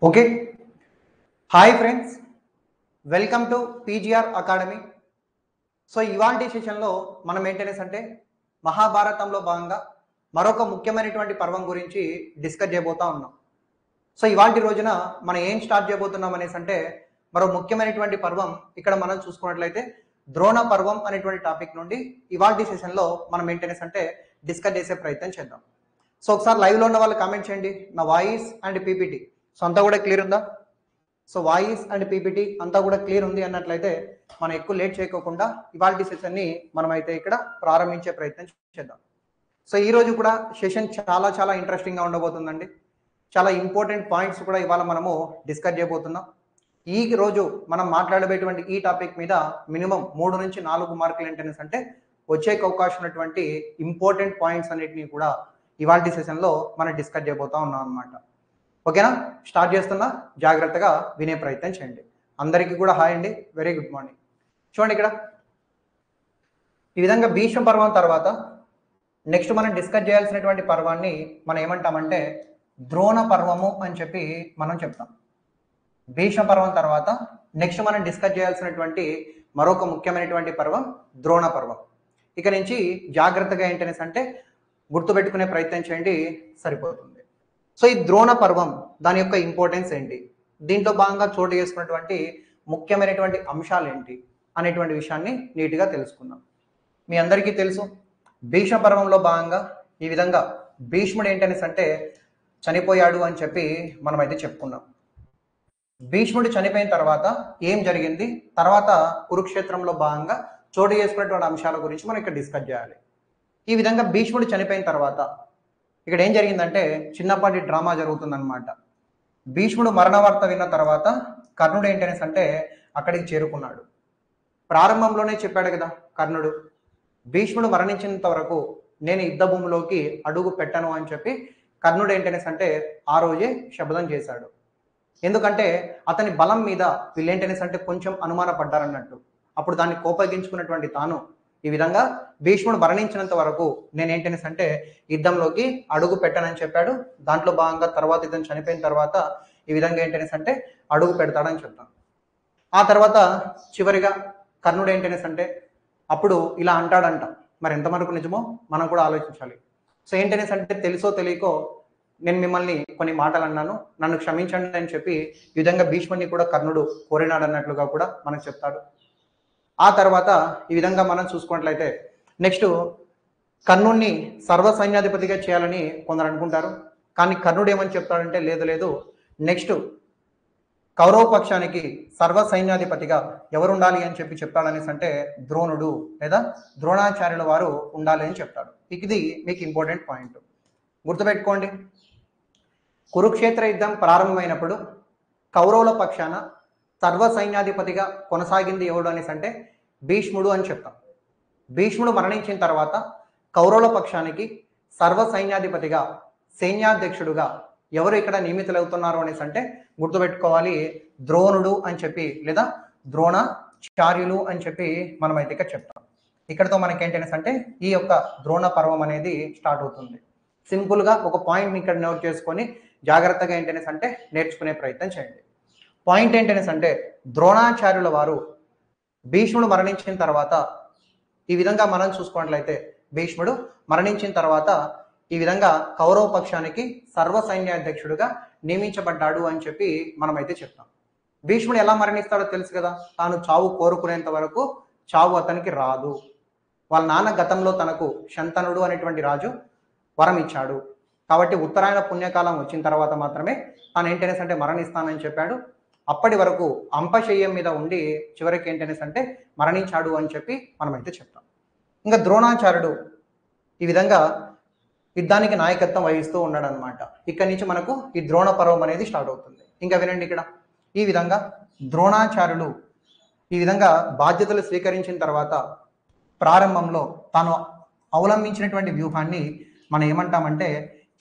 Okay. Hi friends, welcome to PGR academy. So ఇవాల్టి సెషన్లో మనం ఏంటనేసి అంటే మహాభారతంలో భాగంగా మరొక ముఖ్యమైనటువంటి పర్వం గురించి డిస్కస్ చేయబోతా ఉన్నాం. సో ఇవాల్టి రోజున మనం ఏం స్టార్ట్ చేయబోతున్నాం అనేసి అంటే మరో ముఖ్యమైనటువంటి పర్వం ఇక్కడ మనం చూసుకున్నట్లయితే ద్రోణ పర్వం అనేటువంటి టాపిక్ నుండి ఇవాల్టి సెషన్లో మనం ఏంటనేసి అంటే డిస్కస్ చేసే ప్రయత్నం చేద్దాం. సో ఒకసారి లైవ్లో ఉన్న వాళ్ళు కామెంట్ చేయండి, నా వాయిస్ అండ్ పీపీటీ సో అంతా కూడా క్లియర్ ఉందా? సో వాయిస్ అండ్ పీపీటీ అంతా కూడా క్లియర్ ఉంది అన్నట్లయితే మనం ఎక్కువ లేట్ చేయకోకుండా ఇవాళ సెషన్ని మనమైతే ఇక్కడ ప్రారంభించే ప్రయత్నం చేద్దాం. సో ఈ రోజు కూడా సెషన్ చాలా చాలా ఇంట్రెస్టింగ్గా ఉండబోతుందండి. చాలా ఇంపార్టెంట్ పాయింట్స్ కూడా ఇవాళ మనము డిస్కస్ చేయబోతున్నాం. ఈ రోజు మనం మాట్లాడబోయేటువంటి ఈ టాపిక్ మీద మినిమం 3 నుంచి 4 మార్కులు ఏంటనేసి అంటే వచ్చే అవకాశం ఉన్నటువంటి ఇంపార్టెంట్ పాయింట్స్ అన్నిటినీ కూడా ఇవాళ సెషన్లో మనం డిస్కస్ చేయబోతా ఉన్నాం అనమాట. ఓకేనా? స్టార్ట్ చేస్తున్నా, జాగ్రత్తగా వినే ప్రయత్నం చేయండి. అందరికీ కూడా హాయ్ అండి, వెరీ గుడ్ మార్నింగ్. చూడండి ఇక్కడ ఈ విధంగా భీష్మ పర్వం తర్వాత నెక్స్ట్ మనం డిస్కస్ చేయాల్సినటువంటి పర్వాన్ని మనం ఏమంటామంటే ద్రోణ పర్వము అని చెప్పి మనం చెప్తాం. భీష్మ పర్వం తర్వాత నెక్స్ట్ మనం డిస్కస్ చేయాల్సినటువంటి మరొక ముఖ్యమైనటువంటి పర్వం ద్రోణ పర్వం. ఇక నుంచి జాగ్రత్తగా ఏంటనేసి అంటే గుర్తుపెట్టుకునే ప్రయత్నం చేయండి, సరిపోతుంది. సో ఈ ద్రోణ పర్వం దాని యొక్క ఇంపార్టెన్స్ ఏంటి, దీంట్లో భాగంగా చోటు చేసుకున్నటువంటి ముఖ్యమైనటువంటి అంశాలు ఏంటి అనేటువంటి విషయాన్ని నీట్గా తెలుసుకుందాం. మీ అందరికీ తెలుసు భీష్మ పర్వంలో భాగంగా ఈ విధంగా భీష్ముడు ఏంటనేసి అంటే చనిపోయాడు అని చెప్పి మనమైతే చెప్పుకున్నాం. భీష్ముడు చనిపోయిన తర్వాత ఏం జరిగింది, తర్వాత కురుక్షేత్రంలో భాగంగా చోటు చేసుకున్నటువంటి అంశాల గురించి మనం ఇక్కడ డిస్కస్ చేయాలి. ఈ విధంగా భీష్ముడు చనిపోయిన తర్వాత ఇక్కడ ఏం జరిగిందంటే చిన్నపాటి డ్రామా జరుగుతుందన్నమాట. భీష్ముడు మరణ వార్త విన్న తర్వాత కర్ణుడు ఏంటనేసి అంటే అక్కడికి చేరుకున్నాడు. ప్రారంభంలోనే చెప్పాడు కదా కర్ణుడు, భీష్ముడు మరణించినంత వరకు నేను యుద్ధ భూమిలోకి అడుగు పెట్టను అని చెప్పి కర్ణుడు ఏంటనేసి అంటే ఆ రోజే శపథం చేశాడు. ఎందుకంటే అతని బలం మీద వీళ్ళేంటనేసి అంటే కొంచెం అనుమానపడ్డారన్నట్టు. అప్పుడు దాన్ని కోపగించుకున్నటువంటి తాను ఈ విధంగా భీష్ముడు మరణించినంత వరకు నేనేంటనేసి అంటే యుద్ధంలోకి అడుగు పెట్టనని చెప్పాడు. దాంట్లో భాగంగా తర్వాత ఇతను చనిపోయిన తర్వాత ఈ విధంగా ఏంటనేసి అంటే అడుగు పెడతాడని చెప్తాను. ఆ తర్వాత చివరిగా కర్ణుడు ఏంటనేసి అంటే అప్పుడు ఇలా అంటాడంట. మరి ఎంతవరకు నిజమో మనం కూడా ఆలోచించాలి. సో ఏంటనేసి అంటే తెలుసో తెలియకో నేను మిమ్మల్ని కొన్ని మాటలు అన్నాను, నన్ను క్షమించండి అని చెప్పి ఈ విధంగా భీష్ముడిని కూడా కర్ణుడు కోరినాడు అన్నట్లుగా కూడా మనకు చెప్తాడు. ఆ తర్వాత ఈ విధంగా మనం చూసుకున్నట్లయితే నెక్స్ట్ కర్ణుడిని సర్వ సైన్యాధిపతిగా చేయాలని కొందరు అనుకుంటారు. కానీ కర్ణుడు ఏమని చెప్తాడంటే లేదు లేదు, నెక్స్ట్ కౌరవ పక్షానికి సర్వ సైన్యాధిపతిగా ఎవరు ఉండాలి అని చెప్పి చెప్తాడనేసి అంటే ద్రోణుడు లేదా ద్రోణాచార్యుల వారు ఉండాలి అని చెప్తాడు. ఇది మీకు ఇంపార్టెంట్ పాయింట్, గుర్తుపెట్టుకోండి. కురుక్షేత్ర యుద్ధం ప్రారంభమైనప్పుడు కౌరవుల పక్షాన సర్వ సైన్యాధిపతిగా కొనసాగింది ఎవడు అనేసి అంటే భీష్ముడు అని చెప్తాం. భీష్ముడు మరణించిన తర్వాత కౌరవుల పక్షానికి సర్వ సైన్యాధిపతిగా సైన్యాధ్యక్షుడుగా ఎవరు ఇక్కడ నియమితులవుతున్నారు అనేసి అంటే గుర్తుపెట్టుకోవాలి, ద్రోణుడు అని చెప్పి లేదా ద్రోణాచార్యులు అని చెప్పి మనమైతే ఇక్కడ చెప్తాం. ఇక్కడతో మనకేంటనేసి అంటే ఈ యొక్క ద్రోణ పర్వం అనేది స్టార్ట్ అవుతుంది. సింపుల్గా ఒక పాయింట్ని ఇక్కడ నోట్ చేసుకొని జాగ్రత్తగా ఏంటనేసి అంటే నేర్చుకునే ప్రయత్నం చేయండి. పాయింట్ ఏంటనేసి అంటే ద్రోణాచార్యుల వారు భీష్ముడు మరణించిన తర్వాత ఈ విధంగా మనం చూసుకున్నట్లయితే భీష్ముడు మరణించిన తర్వాత ఈ విధంగా కౌరవ పక్షానికి సర్వ సైన్యాధ్యక్షుడుగా నియమించబడ్డాడు అని చెప్పి మనమైతే చెప్తాం. భీష్ముడు ఎలా మరణిస్తాడో తెలుసు కదా, తాను చావు కోరుకునేంత వరకు చావు అతనికి రాదు. వాళ్ళ నాన్న గతంలో తనకు శంతనుడు అనేటువంటి రాజు వరం ఇచ్చాడు కాబట్టి ఉత్తరాయణ పుణ్యకాలం వచ్చిన తర్వాత మాత్రమే తాను ఏంటనేసి అంటే మరణిస్తానని చెప్పాడు. అప్పటి వరకు అంపశయ్యం మీద ఉండి చివరికి ఏంటనేసి అంటే మరణించాడు అని చెప్పి మనమైతే చెప్తాం. ఇంకా ద్రోణాచార్యుడు ఈ విధంగా యుద్ధానికి నాయకత్వం వహిస్తూ ఉన్నాడు అనమాట. ఇక్కడి నుంచి మనకు ఈ ద్రోణ పర్వం అనేది స్టార్ట్ అవుతుంది. ఇంకా వినండి, ఇక్కడ ఈ విధంగా ద్రోణాచార్యుడు ఈ విధంగా బాధ్యతలు స్వీకరించిన తర్వాత ప్రారంభంలో తాను అవలంబించినటువంటి వ్యూహాన్ని మనం ఏమంటామంటే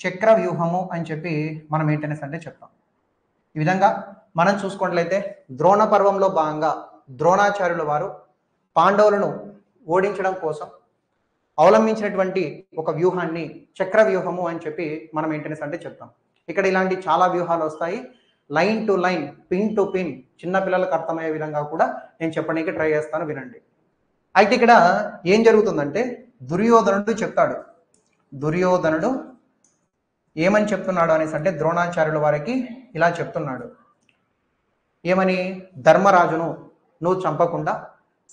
చక్ర వ్యూహము అని చెప్పి మనం ఏంటనేసి అంటే చెప్తాం. ఈ విధంగా మనం చూసుకున్నట్లయితే ద్రోణ పర్వంలో భాగంగా ద్రోణాచార్యుల వారు పాండవులను ఓడించడం కోసం అవలంబించినటువంటి ఒక వ్యూహాన్ని చక్ర వ్యూహము అని చెప్పి మనం ఏంటనేసి అంటే చెప్తాం. ఇక్కడ ఇలాంటి చాలా వ్యూహాలు వస్తాయి. Line to line, pin to pin చిన్నపిల్లలకు అర్థమయ్యే విధంగా కూడా నేను చెప్పడానికి ట్రై చేస్తాను, వినండి. అయితే ఇక్కడ ఏం జరుగుతుందంటే దుర్యోధనుడు చెప్తాడు. దుర్యోధనుడు ఏమని చెప్తున్నాడు అనేసి అంటే ద్రోణాచార్యుల వారికి ఇలా చెప్తున్నాడు. ఏమని? ధర్మరాజును నువ్వు చంపకుండా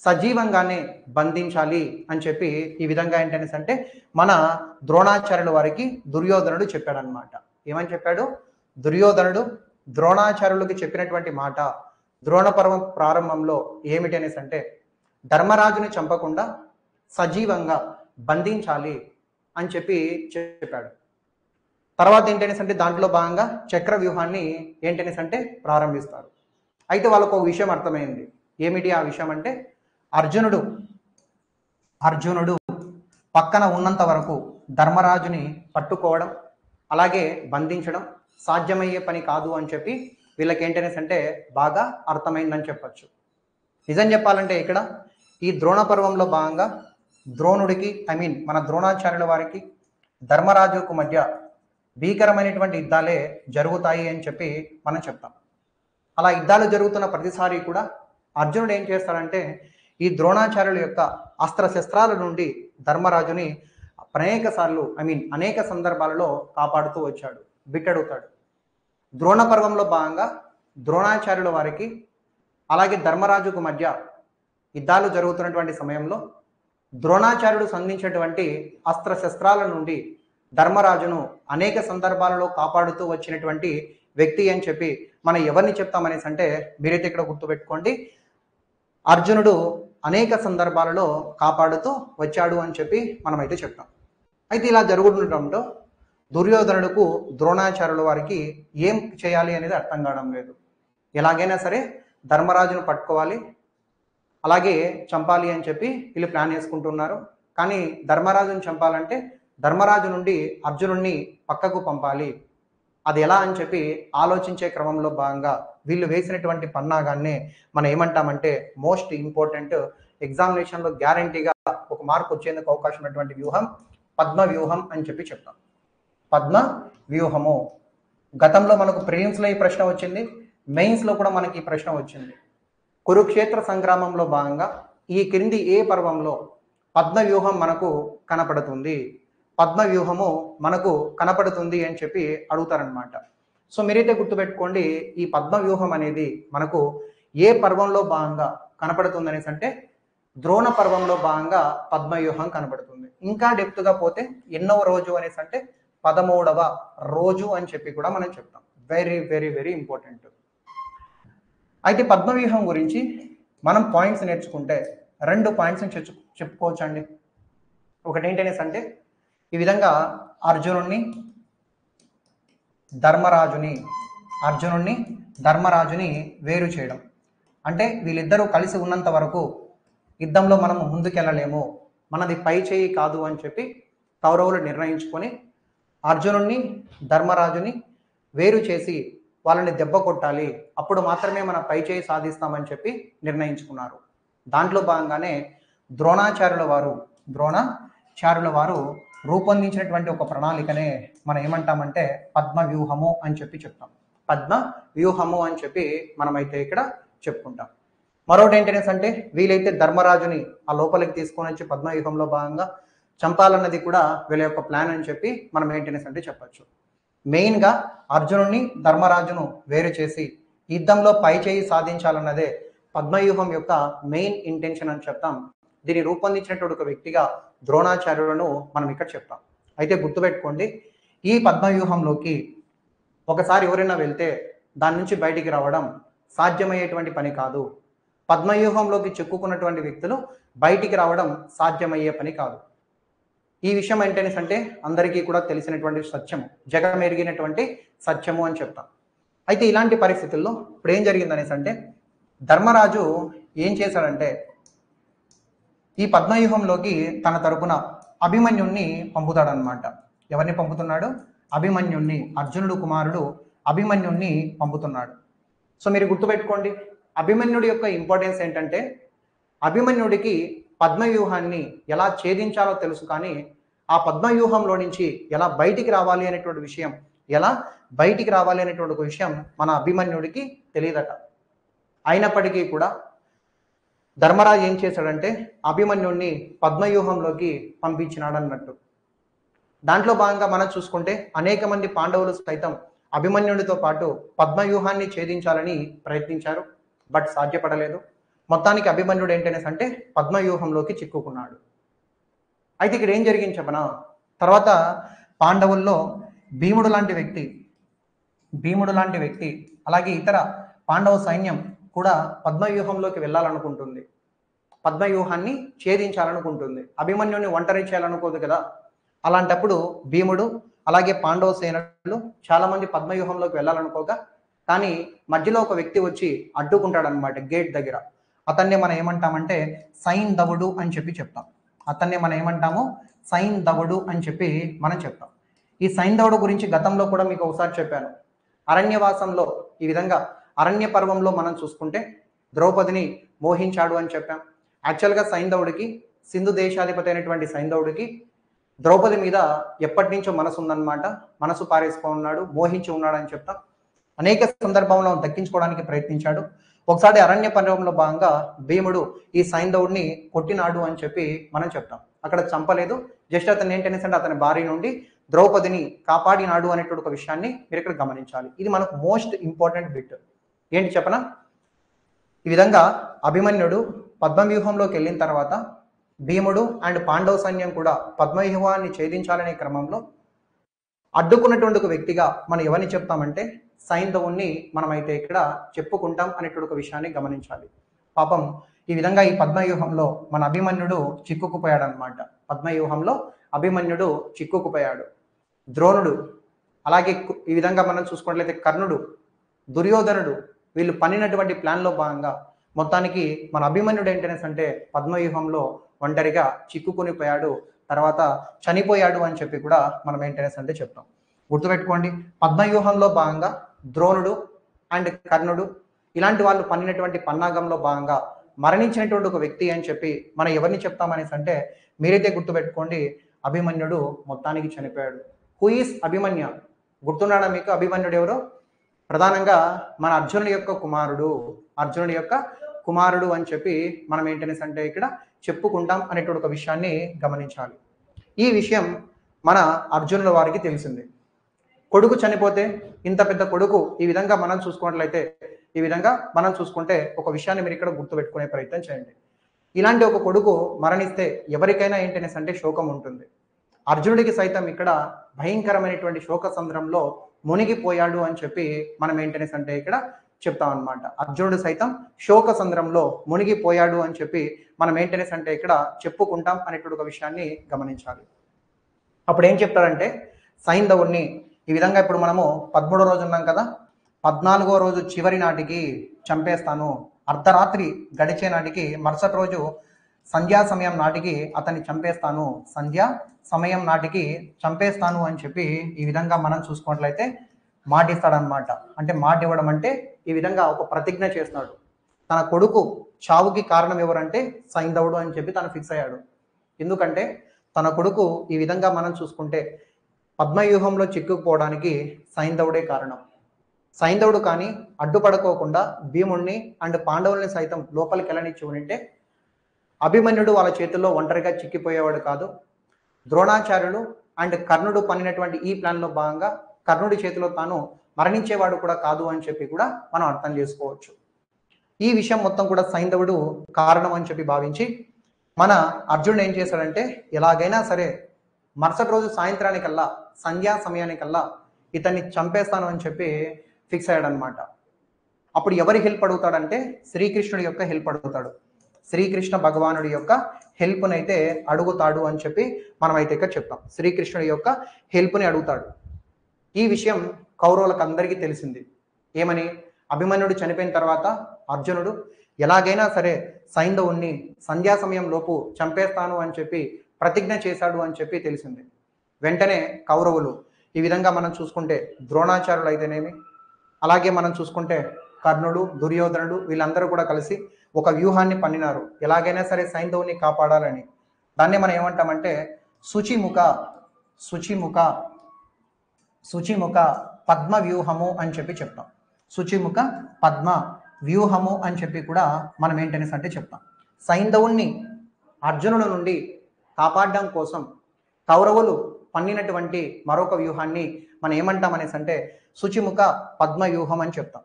సజీవంగానే బంధించాలి అని చెప్పి ఈ విధంగా ఏంటనేసి అంటే మన ద్రోణాచార్యుల వారికి దుర్యోధనుడు చెప్పాడనమాట. ఏమని చెప్పాడు? దుర్యోధనుడు ద్రోణాచార్యులకి చెప్పినటువంటి మాట ద్రోణపర్వం ప్రారంభంలో ఏమిటి అనేసి అంటే ధర్మరాజుని చంపకుండా సజీవంగా బంధించాలి అని చెప్పి చెప్పాడు. తర్వాత ఏంటనేసి అంటే దాంట్లో భాగంగా చక్ర వ్యూహాన్ని ఏంటనేసి అంటే ప్రారంభిస్తారు. అయితే వాళ్ళకు ఒక విషయం అర్థమైంది. ఏమిటి ఆ విషయం అంటే అర్జునుడు పక్కన ఉన్నంత వరకు ధర్మరాజుని పట్టుకోవడం అలాగే బంధించడం సాధ్యమయ్యే పని కాదు అని చెప్పి వీళ్ళకి ఏంటనేసి అంటే బాగా అర్థమైందని చెప్పచ్చు. నిజం చెప్పాలంటే ఇక్కడ ఈ ద్రోణ పర్వంలో భాగంగా ద్రోణుడికి మన ద్రోణాచార్యుల వారికి ధర్మరాజుకు మధ్య భీకరమైనటువంటి యుద్ధాలే జరుగుతాయి అని చెప్పి మనం చెప్తాం. అలా యుద్ధాలు జరుగుతున్న ప్రతిసారి కూడా అర్జునుడు ఏం చేస్తాడంటే ఈ ద్రోణాచార్యుల యొక్క అస్త్రశస్త్రాల నుండి ధర్మరాజుని అనేక సందర్భాలలో కాపాడుతూ వచ్చాడు, బిట్టడుగుతాడు. ద్రోణ పర్వంలో భాగంగా ద్రోణాచార్యుల వారికి అలాగే ధర్మరాజుకు మధ్య యుద్ధాలు జరుగుతున్నటువంటి సమయంలో ద్రోణాచార్యుడు సంధించినటువంటి అస్త్రశస్త్రాల నుండి ధర్మరాజును అనేక సందర్భాలలో కాపాడుతూ వచ్చినటువంటి వ్యక్తి అని చెప్పి మనం ఎవరిని చెప్తామనేసి అంటే మీరైతే ఇక్కడ గుర్తుపెట్టుకోండి, అర్జునుడు అనేక సందర్భాలలో కాపాడుతూ వచ్చాడు అని చెప్పి మనమైతే చెప్తాం. అయితే ఇలా జరుగుతుండటంలో దుర్యోధనుడుకు ద్రోణాచార్యుల వారికి ఏం చేయాలి అనేది అర్థం కావడం లేదు. ఎలాగైనా సరే ధర్మరాజును పట్టుకోవాలి అలాగే చంపాలి అని చెప్పి వీళ్ళు ప్లాన్ వేసుకుంటున్నారు. కానీ ధర్మరాజును చంపాలంటే ధర్మరాజు నుండి అర్జునుడిని పక్కకు పంపాలి. అది ఎలా అని చెప్పి ఆలోచించే క్రమంలో భాగంగా వీళ్ళు వేసినటువంటి పన్నాగాన్నే మనం ఏమంటామంటే మోస్ట్ ఇంపార్టెంట్ ఎగ్జామినేషన్లో గ్యారంటీగా ఒక మార్క్ వచ్చేందుకు అవకాశం ఉన్నటువంటి వ్యూహం పద్మ వ్యూహం అని చెప్పి చెప్తాం. పద్మ వ్యూహము గతంలో మనకు ప్రిలిమ్స్లో ఈ ప్రశ్న వచ్చింది, మెయిన్స్లో కూడా మనకి ఈ ప్రశ్న వచ్చింది. కురుక్షేత్ర సంగ్రామంలో భాగంగా ఈ క్రింది ఏ పర్వంలో పద్మ వ్యూహం మనకు కనపడుతుంది, పద్మ వ్యూహము మనకు కనపడుతుంది అని చెప్పి అడుగుతారనమాట. సో మీరైతే గుర్తుపెట్టుకోండి, ఈ పద్మ వ్యూహం అనేది మనకు ఏ పర్వంలో భాగంగా కనపడుతుంది అనేసి అంటే ద్రోణ పర్వంలో భాగంగా పద్మ వ్యూహం కనపడుతుంది. ఇంకా డెప్త్గా పోతే ఎన్నవ రోజు అనేసి అంటే 13వ రోజు అని చెప్పి కూడా మనం చెప్తాం. Very very very important. అయితే పద్మవ్యూహం గురించి మనం పాయింట్స్ నేర్చుకుంటే 2 పాయింట్స్ని చెప్పుకోవచ్చు అండి. ఒకటి ఏంటనేసి అంటే ఈ విధంగా అర్జునుణ్ణి ధర్మరాజుని వేరు చేయడం. అంటే వీళ్ళిద్దరూ కలిసి ఉన్నంత వరకు యుద్ధంలో మనం ముందుకెళ్ళలేము, మనది పై చేయి కాదు అని చెప్పి కౌరవులు నిర్ణయించుకొని అర్జునుణ్ణి ధర్మరాజుని వేరు చేసి వాళ్ళని దెబ్బ కొట్టాలి, అప్పుడు మాత్రమే మన పై చేయి సాధిస్తామని చెప్పి నిర్ణయించుకున్నారు. దాంట్లో భాగంగానే ద్రోణాచార్యుల వారు రూపొందించినటువంటి ఒక ప్రణాళికనే మనం ఏమంటామంటే పద్మ వ్యూహము అని చెప్పి చెప్తాం. పద్మ వ్యూహము అని చెప్పి మనమైతే ఇక్కడ చెప్పుకుంటాం. మరొకటి ఏంటనేసి అంటే వీలైతే ధర్మరాజుని ఆ లోపలికి తీసుకొని వచ్చి పద్మ వ్యూహంలో భాగంగా చంపాలన్నది కూడా వీళ్ళ యొక్క ప్లాన్ అని చెప్పి మనం ఏంటనేసి అంటే చెప్పచ్చు. మెయిన్గా అర్జునుడిని ధర్మరాజును వేరు చేసి యుద్ధంలో పై చేయి సాధించాలన్నదే పద్మవ్యూహం యొక్క మెయిన్ ఇంటెన్షన్ అని చెప్తాం. దీన్ని రూపొందించినటువంటి ఒక వ్యక్తిగా ద్రోణాచార్యులను మనం ఇక్కడ చెప్తాం. అయితే గుర్తుపెట్టుకోండి, ఈ పద్మవ్యూహంలోకి ఒకసారి ఎవరైనా వెళ్తే దాని నుంచి బయటికి రావడం సాధ్యమయ్యేటువంటి పని కాదు. పద్మవ్యూహంలోకి చిక్కుకున్నటువంటి వ్యక్తులు బయటికి రావడం సాధ్యమయ్యే పని కాదు. ఈ విషయం ఏంటనేసి అంటే అందరికీ కూడా తెలిసినటువంటి సత్యము, జగమెరిగినటువంటి సత్యము అని చెప్తాం. అయితే ఇలాంటి పరిస్థితుల్లో ఇప్పుడు ఏం జరిగిందనేసి అంటే ధర్మరాజు ఏం చేశాడంటే ఈ పద్మవ్యూహంలోకి తన తరపున అభిమన్యుణ్ణి పంపుతాడనమాట. ఎవరిని పంపుతున్నాడు? అభిమన్యుణ్ణి, అర్జునుడు కుమారుడు అభిమన్యుణ్ణి పంపుతున్నాడు. సో మీరు గుర్తుపెట్టుకోండి, అభిమన్యుడి యొక్క ఇంపార్టెన్స్ ఏంటంటే అభిమన్యుడికి పద్మవ్యూహాన్ని ఎలా ఛేదించాలో తెలుసు, కానీ ఆ పద్మవ్యూహంలో నుంచి ఎలా బయటికి రావాలి అనేటువంటి విషయం ఎలా బయటికి రావాలి అనేటువంటి ఒక విషయం మన అభిమన్యుడికి తెలియదట. అయినప్పటికీ కూడా ధర్మరాజు ఏం చేశాడంటే అభిమన్యుడిని పద్మవ్యూహంలోకి పంపించినాడు అన్నట్టు. దాంట్లో భాగంగా మనం చూసుకుంటే అనేక మంది పాండవులు సైతం అభిమన్యుడితో పాటు పద్మవ్యూహాన్ని ఛేదించాలని ప్రయత్నించారు, బట్ సాధ్యపడలేదు. మొత్తానికి అభిమన్యుడు ఏంటనేసి అంటే పద్మవ్యూహంలోకి చిక్కుకున్నాడు. అయితే ఇక్కడ ఏం జరిగింది చెప్పనా, తర్వాత పాండవుల్లో భీముడు లాంటి వ్యక్తి అలాగే ఇతర పాండవ సైన్యం కూడా పద్మవ్యూహంలోకి వెళ్ళాలనుకుంటుంది, పద్మవ్యూహాన్ని ఛేదించాలనుకుంటుంది. అభిమన్యుడిని ఒంటరి చేయాలనుకోదు కదా. అలాంటప్పుడు భీముడు అలాగే పాండవ సేనలు చాలా మంది పద్మవ్యూహంలోకి వెళ్ళాలనుకోగా, కానీ మధ్యలో ఒక వ్యక్తి వచ్చి అడ్డుకుంటాడనమాట గేట్ దగ్గర. అతన్నే మనం ఏమంటామంటే సైంధవుడు అని చెప్పి చెప్తాం. అతన్నే మనం ఏమంటాము సైంధవుడు అని చెప్పి మనం చెప్తాం. ఈ సైంధవుడు గురించి గతంలో కూడా మీకు ఒకసారి చెప్పాను. అరణ్యవాసంలో ఈ విధంగా అరణ్య పర్వంలో మనం చూసుకుంటే ద్రౌపదిని మోహించాడు అని చెప్పాం. యాక్చువల్గా సైంధవుడికి, సింధు దేశాధిపతి అయినటువంటి సైంధవుడికి ద్రౌపది మీద ఎప్పటి నుంచో మనసు ఉందన్నమాట. మనసు పారేసుకున్నాడు, మోహించి ఉన్నాడు అని చెప్తాం. అనేక సందర్భంలో దక్కించుకోవడానికి ప్రయత్నించాడు. ఒకసారి అరణ్య పర్వంలో భాగంగా భీముడు ఈ సైంధవుడిని కొట్టినాడు అని చెప్పి మనం చెప్తాం. అక్కడ చంపలేదు, జస్ట్ అతను ఏంటనేసి అంటే అతని భార్య నుండి ద్రౌపదిని కాపాడినాడు అనేటువంటి ఒక విషయాన్ని మీరు ఇక్కడ గమనించాలి. ఇది మనకు మోస్ట్ ఇంపార్టెంట్ బిట్. ఏంటి చెప్పనా, ఈ విధంగా అభిమన్యుడు పద్మవ్యూహంలోకి వెళ్ళిన తర్వాత భీముడు అండ్ పాండవ సైన్యం కూడా పద్మవ్యూహాన్ని ఛేదించాలనే క్రమంలో అడ్డుకున్నటువంటి ఒక వ్యక్తిగా మనం ఎవరిని చెప్తామంటే సైంధవుణ్ణి మనమైతే ఇక్కడ చెప్పుకుంటాం అనేటువంటి ఒక విషయాన్ని గమనించాలి. పాపం ఈ విధంగా ఈ పద్మవ్యూహంలో మన అభిమన్యుడు చిక్కుకుపోయాడు అనమాట. పద్మవ్యూహంలో అభిమన్యుడు చిక్కుకుపోయాడు. ద్రోణుడు అలాగే ఈ విధంగా మనం చూసుకున్నట్లయితే కర్ణుడు, దుర్యోధనుడు వీళ్ళు పన్నినటువంటి ప్లాన్లో భాగంగా మొత్తానికి మన అభిమన్యుడు ఏంటనేసి అంటే పద్మవ్యూహంలో ఒంటరిగా చిక్కుకుని పోయాడు, తర్వాత చనిపోయాడు అని చెప్పి కూడా మనం ఏంటనేసి అంటే చెప్తాం. గుర్తుపెట్టుకోండి, పద్మవ్యూహంలో భాగంగా ద్రోణుడు అండ్ కర్ణుడు ఇలాంటి వాళ్ళు పన్నినటువంటి పన్నాగంలో భాగంగా మరణించినటువంటి ఒక వ్యక్తి అని చెప్పి మనం ఎవరిని చెప్తామనేసి అంటే మీరైతే గుర్తుపెట్టుకోండి, అభిమన్యుడు మొత్తానికి చనిపోయాడు. Who is Abhimanyu? గుర్తున్నాడా మీకు అభిమన్యుడు ఎవరు? ప్రధానంగా మన అర్జునుడి యొక్క కుమారుడు అని చెప్పి మనం ఏంటనేసి అంటే ఇక్కడ చెప్పుకుంటాం అనేటువంటి ఒక విషయాన్ని గమనించాలి. ఈ విషయం మన అర్జునుల వారికి తెలిసింది. కొడుకు చనిపోతే ఇంత పెద్ద కొడుకు ఈ విధంగా మనం చూసుకుంటే ఒక విషయాన్ని మీరు ఇక్కడ గుర్తుపెట్టుకునే ప్రయత్నం చేయండి. ఇలాంటి ఒక కొడుకు మరణిస్తే ఎవరికైనా ఏంటనేసి అంటే శోకం ఉంటుంది. అర్జునుడికి సైతం ఇక్కడ భయంకరమైనటువంటి శోక సంద్రంలో మునిగిపోయాడు అని చెప్పి మనం ఏంటనేసి అంటే ఇక్కడ చెప్తాం అనమాట. అర్జునుడు సైతం శోక సంద్రంలో మునిగిపోయాడు అని చెప్పి మనం ఏంటనేసి అంటే ఇక్కడ చెప్పుకుంటాం అనేటువంటి ఒక విషయాన్ని గమనించాలి. అప్పుడు ఏం చెప్తాడంటే సైంధవుణ్ణి ఈ విధంగా ఇప్పుడు మనము 13వ రోజు ఉన్నాం కదా, 14వ రోజు చివరి నాటికి చంపేస్తాను, అర్ధరాత్రి గడిచే నాటికి మరుసటి రోజు సంధ్యా సమయం నాటికి అతన్ని చంపేస్తాను, సంధ్యా సమయం నాటికి చంపేస్తాను అని చెప్పి ఈ విధంగా మనం చూసుకున్నట్లయితే మాటిస్తాడనమాట. అంటే మాట ఇవ్వడం అంటే ఈ విధంగా ఒక ప్రతిజ్ఞ చేస్తాడు. తన కొడుకు చావుకి కారణం ఎవరంటే సైంధవుడు అని చెప్పి తను ఫిక్స్ అయ్యాడు. ఎందుకంటే తన కొడుకు ఈ విధంగా మనం చూసుకుంటే పద్మవ్యూహంలో చిక్కుకుపోవడానికి సైంధవుడే కారణం. సైంధవుడు కానీ అడ్డుపడుకోకుండా భీముణ్ణి అండ్ పాండవుల్ని సైతం లోపలికి వెళ్ళనిచ్చి ఉంటే అభిమన్యుడు వాళ్ళ చేతుల్లో ఒంటరిగా చిక్కిపోయేవాడు కాదు. ద్రోణాచార్యులు అండ్ కర్ణుడు పన్నినటువంటి ఈ ప్లాన్లో భాగంగా కర్ణుడి చేతిలో తాను మరణించేవాడు కూడా కాదు అని చెప్పి కూడా మనం అర్థం చేసుకోవచ్చు. ఈ విషయం మొత్తం కూడా సైంధవుడు కారణం అని చెప్పి భావించి మన అర్జునుడు ఏం చేశాడంటే ఎలాగైనా సరే మరుసటి రోజు సాయంత్రానికల్లా సంధ్యా సమయానికల్లా ఇతన్ని చంపేస్తాను అని చెప్పి ఫిక్స్ అయ్యాడనమాట. అప్పుడు ఎవరి హెల్ప్ అడుగుతాడంటే శ్రీకృష్ణుడి యొక్క హెల్ప్ అడుగుతాడు. శ్రీకృష్ణ భగవానుడి యొక్క హెల్ప్నైతే అడుగుతాడు అని చెప్పి మనమైతే ఇక్కడ చెప్తాం. శ్రీకృష్ణుడి యొక్క హెల్ప్ని అడుగుతాడు. ఈ విషయం కౌరవులకు అందరికీ తెలిసింది. ఏమని? అభిమన్యుడు చనిపోయిన తర్వాత అర్జునుడు ఎలాగైనా సరే సైంధవుణ్ణి సంధ్యా సమయం లోపు చంపేస్తాను అని చెప్పి ప్రతిజ్ఞ చేశాడు అని చెప్పి తెలిసింది. వెంటనే కౌరవులు ఈ విధంగా మనం చూసుకుంటే ద్రోణాచార్యులు అయితేనేమి, అలాగే మనం చూసుకుంటే కర్ణుడు, దుర్యోధనుడు వీళ్ళందరూ కూడా కలిసి ఒక వ్యూహాన్ని పన్నినారు. ఎలాగైనా సరే సైంధవుని కాపాడాలని. దాన్నే మనం ఏమంటామంటే శుచిముఖ శుచిముఖ పద్మ వ్యూహము అని చెప్పి చెప్తాం. శుచిముఖ పద్మ వ్యూహము అని చెప్పి కూడా మనం ఏంటనేసి అంటే చెప్తాం. సైంధవుణ్ణి అర్జునుడి నుండి కాపాడడం కోసం కౌరవులు పన్నినటువంటి మరొక వ్యూహాన్ని మనం ఏమంటాం అనేసి అంటే శుచిముఖ పద్మ వ్యూహం అని చెప్తాం.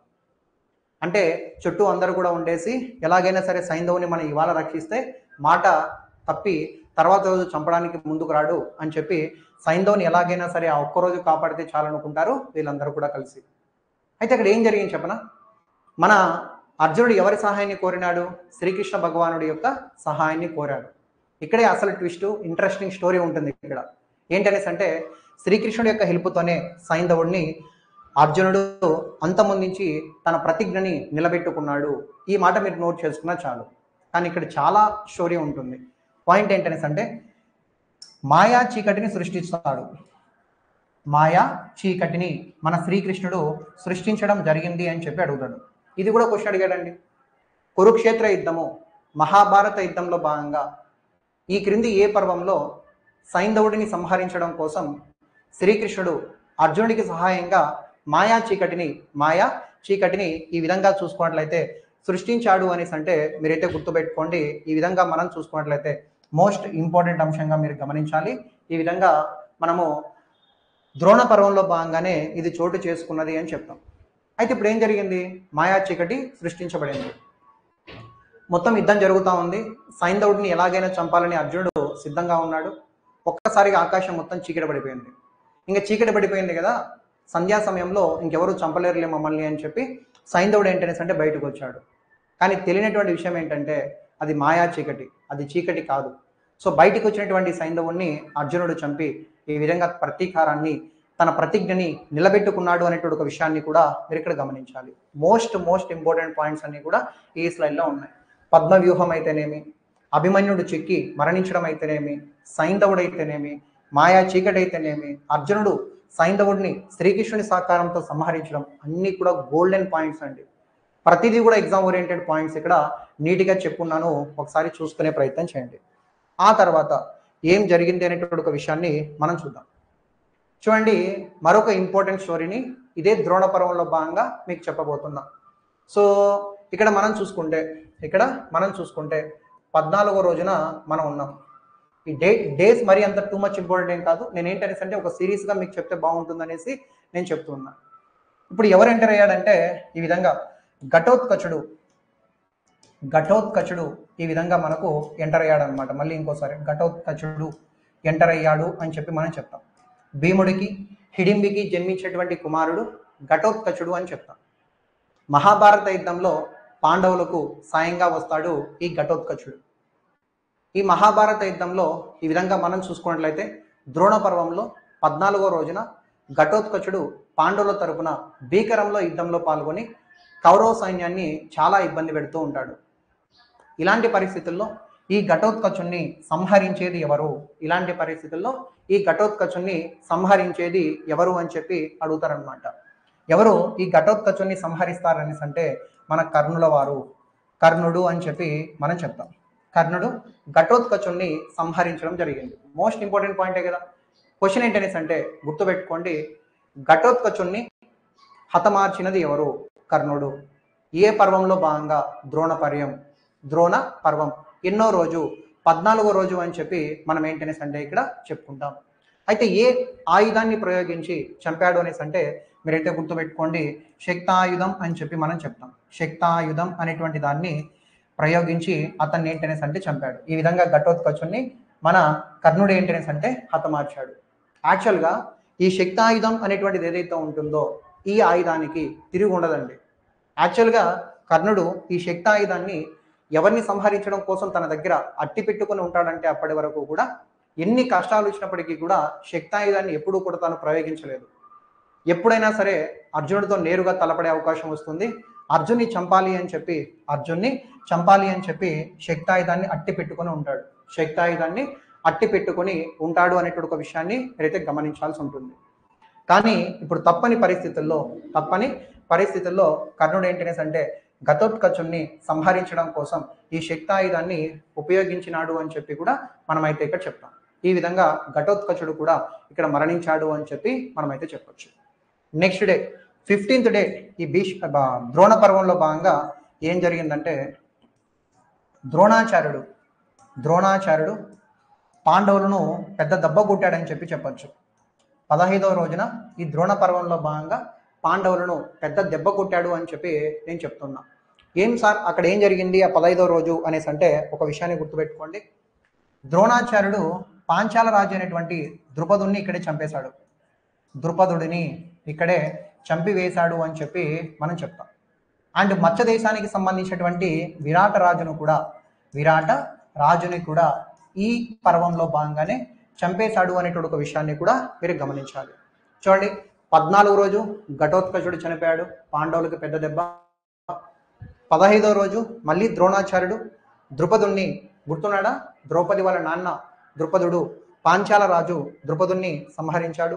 అంటే చుట్టూ అందరూ కూడా ఉండేసి ఎలాగైనా సరే సైంధవుని మనం ఇవాళ రక్షిస్తే మాట తప్పి తర్వాత రోజు చంపడానికి ముందుకు రాడు అని చెప్పి సైంధవుని ఎలాగైనా సరే ఆ ఒక్కరోజు కాపాడితే చాలనుకుంటారు వీళ్ళందరూ కూడా కలిసి. అయితే అక్కడ ఏం జరిగింది చెప్పనా? మన అర్జునుడు ఎవరి సహాయాన్ని కోరినాడు? శ్రీకృష్ణ భగవానుడి యొక్క సహాయాన్ని కోరాడు. ఇక్కడే అసలు ట్విస్ట్, ఇంట్రెస్టింగ్ స్టోరీ ఉంటుంది ఇక్కడ. ఏంటనేసి అంటే శ్రీకృష్ణుడి యొక్క హెల్ప్తోనే సైంధవుడిని అర్జునుడు అంతమొందించి తన ప్రతిజ్ఞని నిలబెట్టుకున్నాడు. ఈ మాట మీరు నోట్ చేసుకున్నా చాలు. కానీ ఇక్కడ చాలా స్టోరీ ఉంటుంది. పాయింట్ ఏంటనేసి అంటే మాయా చీకటిని సృష్టిస్తాడు. మాయా చీకటిని మన శ్రీకృష్ణుడు సృష్టించడం జరిగింది అని చెప్పి అడుగుతాడు. ఇది కూడా క్వశ్చన్ అడిగాడండి. కురుక్షేత్ర యుద్ధము, మహాభారత యుద్ధంలో భాగంగా ఈ క్రింది ఏ పర్వంలో సైంధవుడిని సంహరించడం కోసం శ్రీకృష్ణుడు అర్జునుడికి సహాయంగా మాయా చీకటిని ఈ విధంగా చూసుకున్నట్లయితే సృష్టించాడు అనేసి అంటే మీరైతే గుర్తుపెట్టుకోండి. ఈ విధంగా మనం చూసుకున్నట్లయితే మోస్ట్ ఇంపార్టెంట్ అంశంగా మీరు గమనించాలి. ఈ విధంగా మనము ద్రోణ పర్వంలో భాగంగానే ఇది చోటు చేసుకున్నది అని చెప్తాం. అయితే ఇప్పుడు ఏం జరిగింది? మాయా చీకటి సృష్టించబడింది. మొత్తం యుద్ధం జరుగుతూ ఉంది. సైంధవుడిని ఎలాగైనా చంపాలని అర్జునుడు సిద్ధంగా ఉన్నాడు. ఒక్కసారిగా ఆకాశం మొత్తం చీకటి పడిపోయింది. ఇంకా చీకటి పడిపోయింది కదా, సంధ్యా సమయంలో ఇంకెవరు చంపలేరులే మమ్మల్ని అని చెప్పి సైంధవుడు ఏంటనేసి అంటే బయటకు వచ్చాడు. కానీ తెలియనటువంటి విషయం ఏంటంటే అది మాయా చీకటి, అది చీకటి కాదు. సో బయటికి వచ్చినటువంటి సైంధవుణ్ణి అర్జునుడు చంపి ఈ విధంగా ప్రతీకారాన్ని, తన ప్రతిజ్ఞని నిలబెట్టుకున్నాడు అనేటువంటి ఒక విషయాన్ని కూడా మీరు ఇక్కడ గమనించాలి. మోస్ట్ ఇంపార్టెంట్ పాయింట్స్ అన్ని కూడా ఈ స్లైడ్లో ఉన్నాయి. పద్మ వ్యూహం అయితేనేమి, అభిమన్యుడు చెక్కి మరణించడం అయితేనేమి, సైంధవుడు అయితేనేమి, మాయా చీకటి అయితేనేమి, అర్జునుడు సైంధవుడిని శ్రీకృష్ణుని సహకారంతో సంహరించడం, అన్నీ కూడా గోల్డెన్ పాయింట్స్ అండి. ప్రతిదీ కూడా ఎగ్జామ్ ఓరియంటెడ్ పాయింట్స్ ఇక్కడ నీట్గా చెప్పున్నాను. ఒకసారి చూసుకునే ప్రయత్నం చేయండి. ఆ తర్వాత ఏం జరిగింది అనేటువంటి ఒక విషయాన్ని మనం చూద్దాం. చూడండి, మరొక ఇంపార్టెంట్ స్టోరీని ఇదే ద్రోణ పర్వంలో భాగంగా మీకు చెప్పబోతున్నా. సో ఇక్కడ మనం చూసుకుంటే 14వ రోజున మనం ఉన్నాం. ఈ డేస్ మరి అంత టూ మచ్ ఇంపార్టెంట్ ఏం కాదు. నేను ఏంటనేసి అంటే ఒక సిరీస్గా మీకు చెప్తే బాగుంటుంది అనేసి నేను చెప్తున్నా. ఇప్పుడు ఎవరు ఎంటర్ అయ్యాడంటే ఈ విధంగా ఘటోత్కచుడు ఈ విధంగా మనకు ఎంటర్ అయ్యాడు అనమాట. మళ్ళీ ఇంకోసారి ఘటోత్కచుడు ఎంటర్ అయ్యాడు అని చెప్పి మనం చెప్తాం. భీముడికి హిడింబికి జన్మించేటువంటి కుమారుడు ఘటోత్కచుడు అని చెప్తాం. మహాభారత యుద్ధంలో పాండవులకు సాయంగా వస్తాడు ఈ ఘటోత్కచుడు. ఈ మహాభారత యుద్ధంలో ఈ విధంగా మనం చూసుకున్నట్లయితే ద్రోణ పర్వంలో 14వ రోజున ఘటోత్కచుడు పాండవుల తరపున భీకరంలో యుద్ధంలో పాల్గొని కౌరవ సైన్యాన్ని చాలా ఇబ్బంది పెడుతూ ఉంటాడు. ఇలాంటి పరిస్థితుల్లో ఈ ఘటోత్కచుణ్ణి సంహరించేది ఎవరు అని చెప్పి అడుగుతారనమాట. ఎవరు ఈ ఘటోత్కచుణ్ణి సంహరిస్తారనేసి అంటే మన కర్ణుడు అని చెప్పి మనం చెప్తాం. కర్ణుడు ఘటోత్కచుణ్ణి సంహరించడం జరిగింది. మోస్ట్ ఇంపార్టెంట్ పాయింటే కదా. క్వశ్చన్ ఏంటనేసి అంటే గుర్తుపెట్టుకోండి, ఘటోత్కచుణ్ణి హతమార్చినది ఎవరు? కర్ణుడు. ఏ పర్వంలో భాగంగా? ద్రోణ పర్వం ఎన్నో రోజు? 14వ రోజు అని చెప్పి మనం ఏంటనేసి అంటే ఇక్కడ చెప్పుకుంటాం. అయితే ఏ ఆయుధాన్ని ప్రయోగించి చంపాడు అనేసి అంటే మీరైతే గుర్తుపెట్టుకోండి, శక్తాయుధం అని చెప్పి మనం చెప్తాం. శక్తాయుధం అనేటువంటి దాన్ని ప్రయోగించి అతన్ని ఏంటనేసి అంటే చంపాడు. ఈ విధంగా ఘటోత్కచుణ్ణి మన కర్ణుడు ఏంటనేసి అంటే హతమార్చాడు. యాక్చువల్గా ఈ శక్తాయుధం అనేటువంటిది ఏదైతే ఉంటుందో ఈ ఆయుధానికి తిరిగి ఉండదండి. యాక్చువల్గా కర్ణుడు ఈ శక్తాయుధాన్ని ఎవరిని సంహరించడం కోసం తన దగ్గర అట్టి పెట్టుకుని ఉంటాడంటే అప్పటి వరకు కూడా ఎన్ని కష్టాలు వచ్చినప్పటికీ కూడా శక్తాయుధాన్ని ఎప్పుడూ కూడా తాను ప్రయోగించలేదు. ఎప్పుడైనా సరే అర్జునుడితో నేరుగా తలపడే అవకాశం వస్తుంది. అర్జున్ని చంపాలి అని చెప్పి శక్తాయుధాన్ని అట్టి పెట్టుకొని ఉంటాడు అనేటువంటి ఒక విషయాన్ని మీరైతే గమనించాల్సి ఉంటుంది. కానీ ఇప్పుడు తప్పని పరిస్థితుల్లో కర్ణుడు ఏంటనేసి అంటే ఘటోత్కచుణ్ణి సంహరించడం కోసం ఈ శక్తాయుధాన్ని ఉపయోగించినాడు అని చెప్పి కూడా మనమైతే ఇక్కడ చెప్తాం. ఈ విధంగా ఘటోత్కచుడు కూడా ఇక్కడ మరణించాడు అని చెప్పి మనమైతే చెప్పొచ్చు. నెక్స్ట్ డే 15th డే ఈ ద్రోణ పర్వంలో భాగంగా ఏం జరిగిందంటే ద్రోణాచార్యుడు పాండవులను పెద్ద దెబ్బ కొట్టాడని చెప్పి చెప్పొచ్చు. 15వ రోజున ఈ ద్రోణ పర్వంలో భాగంగా పాండవులను పెద్ద దెబ్బ కొట్టాడు అని చెప్పి నేను చెప్తున్నా. ఏం సార్ అక్కడ ఏం జరిగింది ఆ 15వ రోజు అనేసి అంటే ఒక విషయాన్ని గుర్తుపెట్టుకోండి. ద్రోణాచార్యుడు పాంచాల రాజు అయినటువంటి ద్రుపదుడిని ఇక్కడే చంపేశాడు. ద్రుపదుడిని ఇక్కడే చంపివేశాడు అని చెప్పి మనం చెప్తాం. అండ్ మత్స్య దేశానికి సంబంధించినటువంటి విరాట రాజుని కూడా ఈ పర్వంలో భాగంగానే చంపేశాడు అనేటువంటి ఒక విషయాన్ని కూడా మీరు గమనించాలి. చూడండి 14వ రోజు ఘటోత్కచుడు చనిపోయాడు, పాండవులకు పెద్ద దెబ్బ. 15వ రోజు మళ్ళీ ద్రోణాచార్యుడు ద్రుపదుణ్ణి గుర్తున్నాడా, ద్రౌపది వాళ్ళ నాన్న ద్రుపదుడు పాంచాల రాజు ద్రుపదుణ్ణి సంహరించాడు.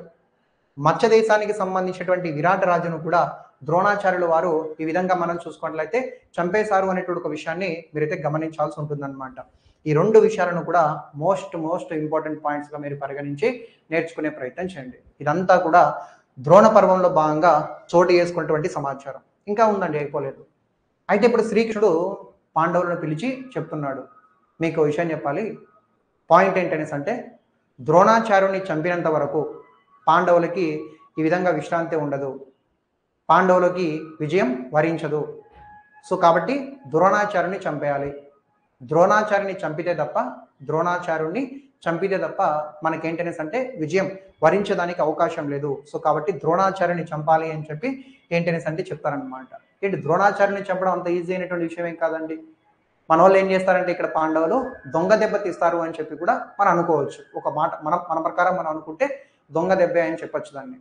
మత్స్య దేశానికి సంబంధించినటువంటి విరాట రాజును కూడా ద్రోణాచార్యులు వారు ఈ విధంగా మనం చూసుకున్నట్లయితే చంపేశారు అనేటువంటి ఒక విషయాన్ని మీరైతే గమనించాల్సి ఉంటుందన్నమాట. ఈ రెండు విషయాలను కూడా మోస్ట్ ఇంపార్టెంట్ పాయింట్స్గా మీరు పరిగణించి నేర్చుకునే ప్రయత్నం చేయండి. ఇదంతా కూడా ద్రోణ పర్వంలో భాగంగా చోటు చేసుకున్నటువంటి సమాచారం. ఇంకా ఉందండి, అయిపోలేదు. అయితే ఇప్పుడు శ్రీకృష్ణుడు పాండవులను పిలిచి చెప్తున్నాడు, మీకు విషయం చెప్పాలి. పాయింట్ ఏంటనేసి అంటే ద్రోణాచార్యుని చంపినంత వరకు పాండవులకి ఈ విధంగా విశ్రాంతి ఉండదు, పాండవులకి విజయం వరించదు. సో కాబట్టి ద్రోణాచార్యుని చంపేయాలి. ద్రోణాచార్యుని చంపితే తప్ప మనకేంటనేసి అంటే విజయం వరించడానికి అవకాశం లేదు. సో కాబట్టి ద్రోణాచార్యుని చంపాలి అని చెప్పి ఏంటనేసి అంటే చెప్తారనమాట. ఏంటి ద్రోణాచార్యుని చంపడం అంత ఈజీ అయినటువంటి విషయం ఏం కాదండి. మన వాళ్ళు ఏం చేస్తారంటే ఇక్కడ పాండవులు దొంగ దెబ్బ తీస్తారు అని చెప్పి కూడా మనం అనుకోవచ్చు. ఒక మాట మన ప్రకారం మనం అనుకుంటే దొంగ దెబ్బే అని చెప్పొచ్చు దాన్ని.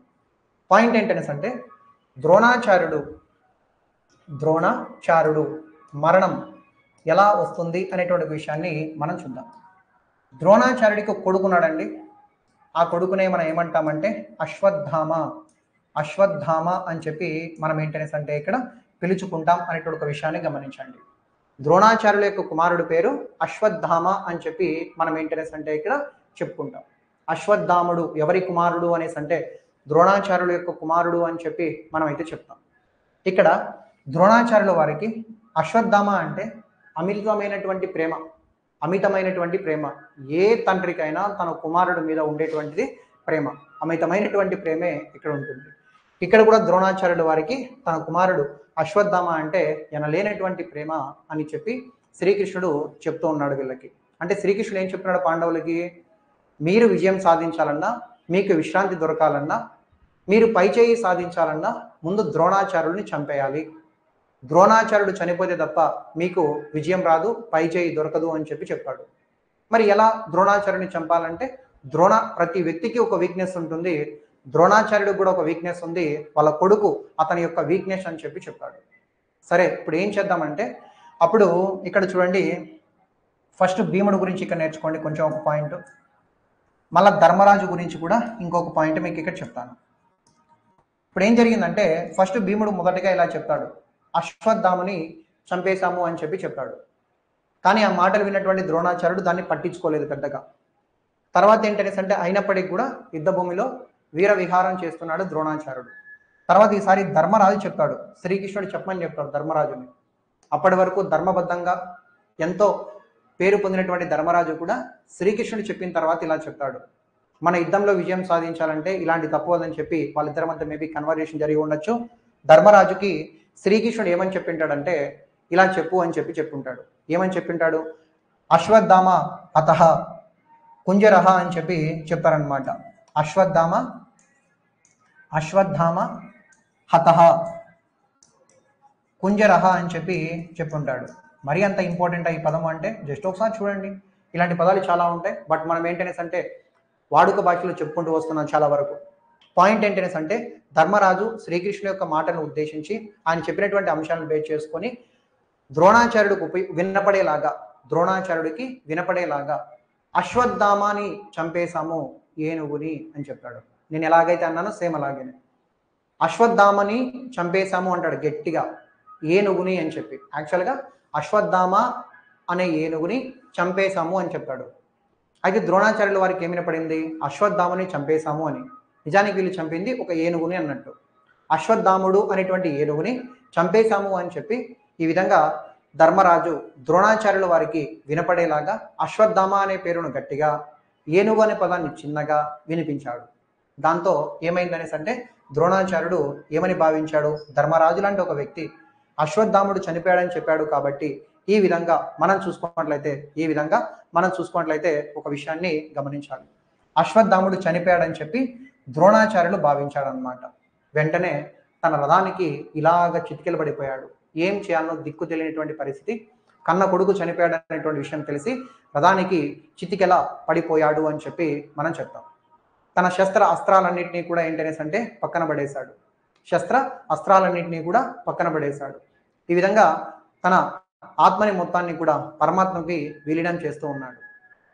పాయింట్ ఏంటనేసి అంటే ద్రోణాచార్యుడు మరణం ఎలా వస్తుంది అనేటువంటి విషయాన్ని మనం చూద్దాం. ద్రోణాచార్యుడికి ఒక కొడుకున్నాడండి. ఆ కొడుకునే మనం ఏమంటామంటే అశ్వత్థామ అని చెప్పి మనం ఏంటనేసి అంటే ఇక్కడ పిలుచుకుంటాం అనేటువంటి ఒక విషయాన్ని గమనించండి. ద్రోణాచార్యుల యొక్క కుమారుడి పేరు అశ్వత్థామ అని చెప్పి మనం ఏంటనేసి అంటే ఇక్కడ చెప్పుకుంటాం. అశ్వత్థాముడు ఎవరి కుమారుడు అనేసి అంటే ద్రోణాచార్యుల యొక్క కుమారుడు అని చెప్పి మనం అయితే చెప్తాం. ఇక్కడ ద్రోణాచార్యుల వారికి అశ్వత్థామ అంటే అమితమైనటువంటి ప్రేమ. ఏ తండ్రికైనా తన కుమారుడి మీద ఉండేటువంటిది ప్రేమ, అమితమైనటువంటి ప్రేమే ఇక్కడ ఉంటుంది. ఇక్కడ కూడా ద్రోణాచార్యుల వారికి తన కుమారుడు అశ్వత్థామ అంటే ఎనలేనటువంటి ప్రేమ అని చెప్పి శ్రీకృష్ణుడు చెప్తూ ఉన్నాడు వీళ్ళకి. అంటే శ్రీకృష్ణుడు ఏం చెప్తున్నాడు పాండవులకి, మీరు విజయం సాధించాలన్నా, మీకు విశ్రాంతి దొరకాలన్నా, మీరు పైచేయి సాధించాలన్నా ముందు ద్రోణాచార్యుడిని చంపేయాలి. ద్రోణాచార్యుడు చనిపోతే తప్ప మీకు విజయం రాదు, పైచేయి దొరకదు అని చెప్పి చెప్పాడు. మరి ఎలా ద్రోణాచార్యుడిని చంపాలంటే ప్రతి వ్యక్తికి ఒక వీక్నెస్ ఉంటుంది. ద్రోణాచార్యుడికి కూడా ఒక వీక్నెస్ ఉంది, వాళ్ళ కొడుకు అతని యొక్క వీక్నెస్ అని చెప్పి చెప్పాడు. సరే ఇప్పుడు ఏం చేద్దామంటే అప్పుడు ఇక్కడ చూడండి, ఫస్ట్ భీముడు గురించి ఇక్కడ నేర్చుకోండి కొంచెం ఒక పాయింట్, మళ్ళీ ధర్మరాజు గురించి కూడా ఇంకొక పాయింట్ మీకు ఇక్కడ చెప్తాను. ఇప్పుడు ఏం జరిగిందంటే ఫస్ట్ భీముడు మొదటగా ఇలా చెప్తాడు, అశ్వత్థాముని చంపేశాము అని చెప్పి చెప్పాడు. కానీ ఆ మాటలు విన్నటువంటి ద్రోణాచార్యుడు దాన్ని పట్టించుకోలేదు పెద్దగా. తర్వాత ఏంటనేసి అంటే అయినప్పటికీ కూడా యుద్ధ భూమిలో వీర విహారం చేస్తున్నాడు ద్రోణాచార్యుడు. తర్వాత ఈసారి ధర్మరాజు చెప్తాడు, శ్రీకృష్ణుడు చెప్పమని చెప్తాడు ధర్మరాజుని. అప్పటి వరకు ధర్మబద్ధంగా ఎంతో పేరు పొందినటువంటి ధర్మరాజు కూడా శ్రీకృష్ణుడు చెప్పిన తర్వాత ఇలా చెప్తాడు, మన యుద్ధంలో విజయం సాధించాలంటే ఇలాంటి తప్పవదని చెప్పి వాళ్ళిద్దరి మధ్య మేబీ కన్వర్జేషన్ జరిగి ఉండొచ్చు. ధర్మరాజుకి శ్రీకృష్ణుడు ఏమని చెప్పింటాడంటే ఇలా చెప్పు అని చెప్పి చెప్పుంటాడు. ఏమని చెప్పింటాడు, అశ్వత్థామ అతః కుంజరహ అని చెప్పి చెప్తారనమాట. అశ్వత్థామ హతః కుంజరహ అని చెప్పి చెప్పుంటాడు. మరి అంత ఇంపార్టెంట్ ఈ పదం అంటే జస్ట్ ఒకసారి చూడండి. ఇలాంటి పదాలు చాలా ఉంటాయి, బట్ మనం ఏంటనేసి అంటే వాడుక భాషలో చెప్పుకుంటూ వస్తున్నాం చాలా వరకు. పాయింట్ ఏంటనేసి అంటే ధర్మరాజు శ్రీకృష్ణుని యొక్క మాటను ఉద్దేశించి ఆయన చెప్పినటువంటి అంశాలను బేస్ చేసుకొని ద్రోణాచార్యుడికి వినపడేలాగా అశ్వత్థామాని చంపేశాము ఏనుగుని అని చెప్తాడు. నేను ఎలాగైతే అన్నానో సేమ్ అలాగే అశ్వత్థామని చంపేశాము అంటాడు గట్టిగా, ఏనుగుని అని చెప్పి. యాక్చువల్గా అశ్వత్థామ అనే ఏనుగుని చంపేశాము అని చెప్తాడు. అయితే ద్రోణాచార్యుల వారికి ఏమైనా పడింది, అశ్వత్థామని చంపేశాము అని. నిజానికి వీళ్ళు చంపింది ఒక ఏనుగుని అన్నట్టు. అశ్వత్థాముడు అనేటువంటి ఏనుగుని చంపేశాము అని చెప్పి ఈ విధంగా ధర్మరాజు ద్రోణాచార్యుల వారికి వినపడేలాగా అశ్వత్థామ అనే పేరును గట్టిగా, ఏనుగు అనే పదాన్ని చిన్నగా వినిపించాడు. దాంతో ఏమైందనేసి అంటే ద్రోణాచార్యుడు ఏమని భావించాడు, ధర్మరాజు లాంటి ఒక వ్యక్తి అశ్వత్థాముడు చనిపోయాడని చెప్పాడు కాబట్టి ఈ విధంగా మనం చూసుకున్నట్లయితే ఒక విషయాన్ని గమనించాలి. అశ్వత్థాముడు చనిపోయాడని చెప్పి ద్రోణాచార్యులు భావించాడనమాట. వెంటనే తన రథానికి ఇలాగ చిటికెలు పడిపోయాడు. ఏం చేయాలో దిక్కు తెలియనటువంటి పరిస్థితి. కన్న కొడుకు చనిపోయాడు అనేటువంటి విషయం తెలిసి రథానికి చిటికెల పడిపోయాడు అని చెప్పి మనం చెప్తాం. తన శస్త్ర అస్త్రాలన్నింటినీ కూడా ఏంటనేసి అంటే పక్కన పడేశాడు. ఈ విధంగా తన ఆత్మని మొత్తాన్ని కూడా పరమాత్మకి విలీనం చేస్తూ ఉన్నాడు.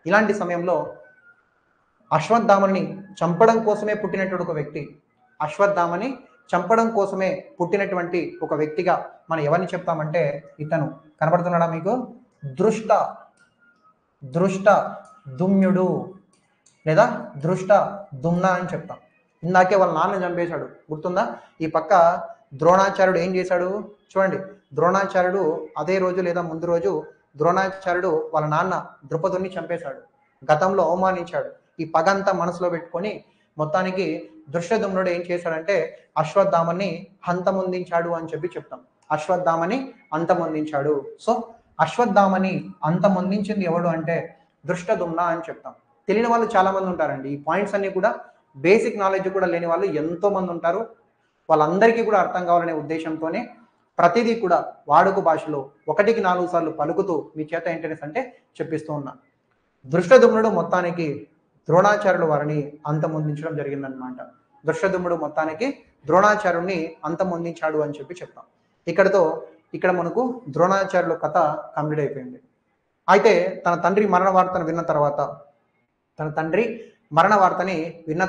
ఇలాంటి సమయంలో అశ్వత్థామని చంపడం కోసమే పుట్టినటువంటి ఒక వ్యక్తిగా మనం ఎవరిని చెప్తామంటే ఇతను కనబడుతున్నాడా మీకు, దృష్ట దుమ్యుడు లేదా దృష్ట దుమ్న అని చెప్తాం. ఇందాకే వాళ్ళ నాన్న చంపేశాడు, గుర్తుందా? ఈ పక్క ద్రోణాచార్యుడు ఏం చేశాడు చూడండి. ద్రోణాచార్యుడు అదే రోజు లేదా ముందు రోజు ద్రోణాచార్యుడు వాళ్ళ నాన్న ద్రుపదుని చంపేశాడు, గతంలో అవమానించాడు. ఈ పగంతా మనసులో పెట్టుకొని మొత్తానికి దృష్టదుమ్నుడు ఏం చేశాడంటే అశ్వత్థామని అంతమొందించాడు అని చెప్పి చెప్తాం. అశ్వత్థామని అంతమొందించాడు. సో అశ్వత్థామని అంతమొందించింది ఎవడు అంటే దృష్టదుమ్న అని చెప్తాం. తెలియని వాళ్ళు చాలా మంది ఉంటారండి. ఈ పాయింట్స్ అన్ని కూడా బేసిక్ నాలెడ్జ్ కూడా లేని వాళ్ళు ఎంతో మంది ఉంటారు. వాళ్ళందరికీ కూడా అర్థం కావాలనే ఉద్దేశంతోనే ప్రతిదీ కూడా వాడుక భాషలో 1కి 4 సార్లు పలుకుతూ మీ చేత ఏంటనేసి అంటే చెప్పిస్తూ ఉన్నా. దృష్టదుమ్నుడు మొత్తానికి ద్రోణాచార్యుల వారిని అంతమొందించడం జరిగిందనమాట. దృష్టదుమ్నుడు మొత్తానికి ద్రోణాచార్యుడిని అంతమొందించాడు అని చెప్పి చెప్తాం. ఇక్కడ మనకు ద్రోణాచార్యుల కథ కంప్లీట్ అయిపోయింది. అయితే తన తండ్రి మరణ వార్తను విన్న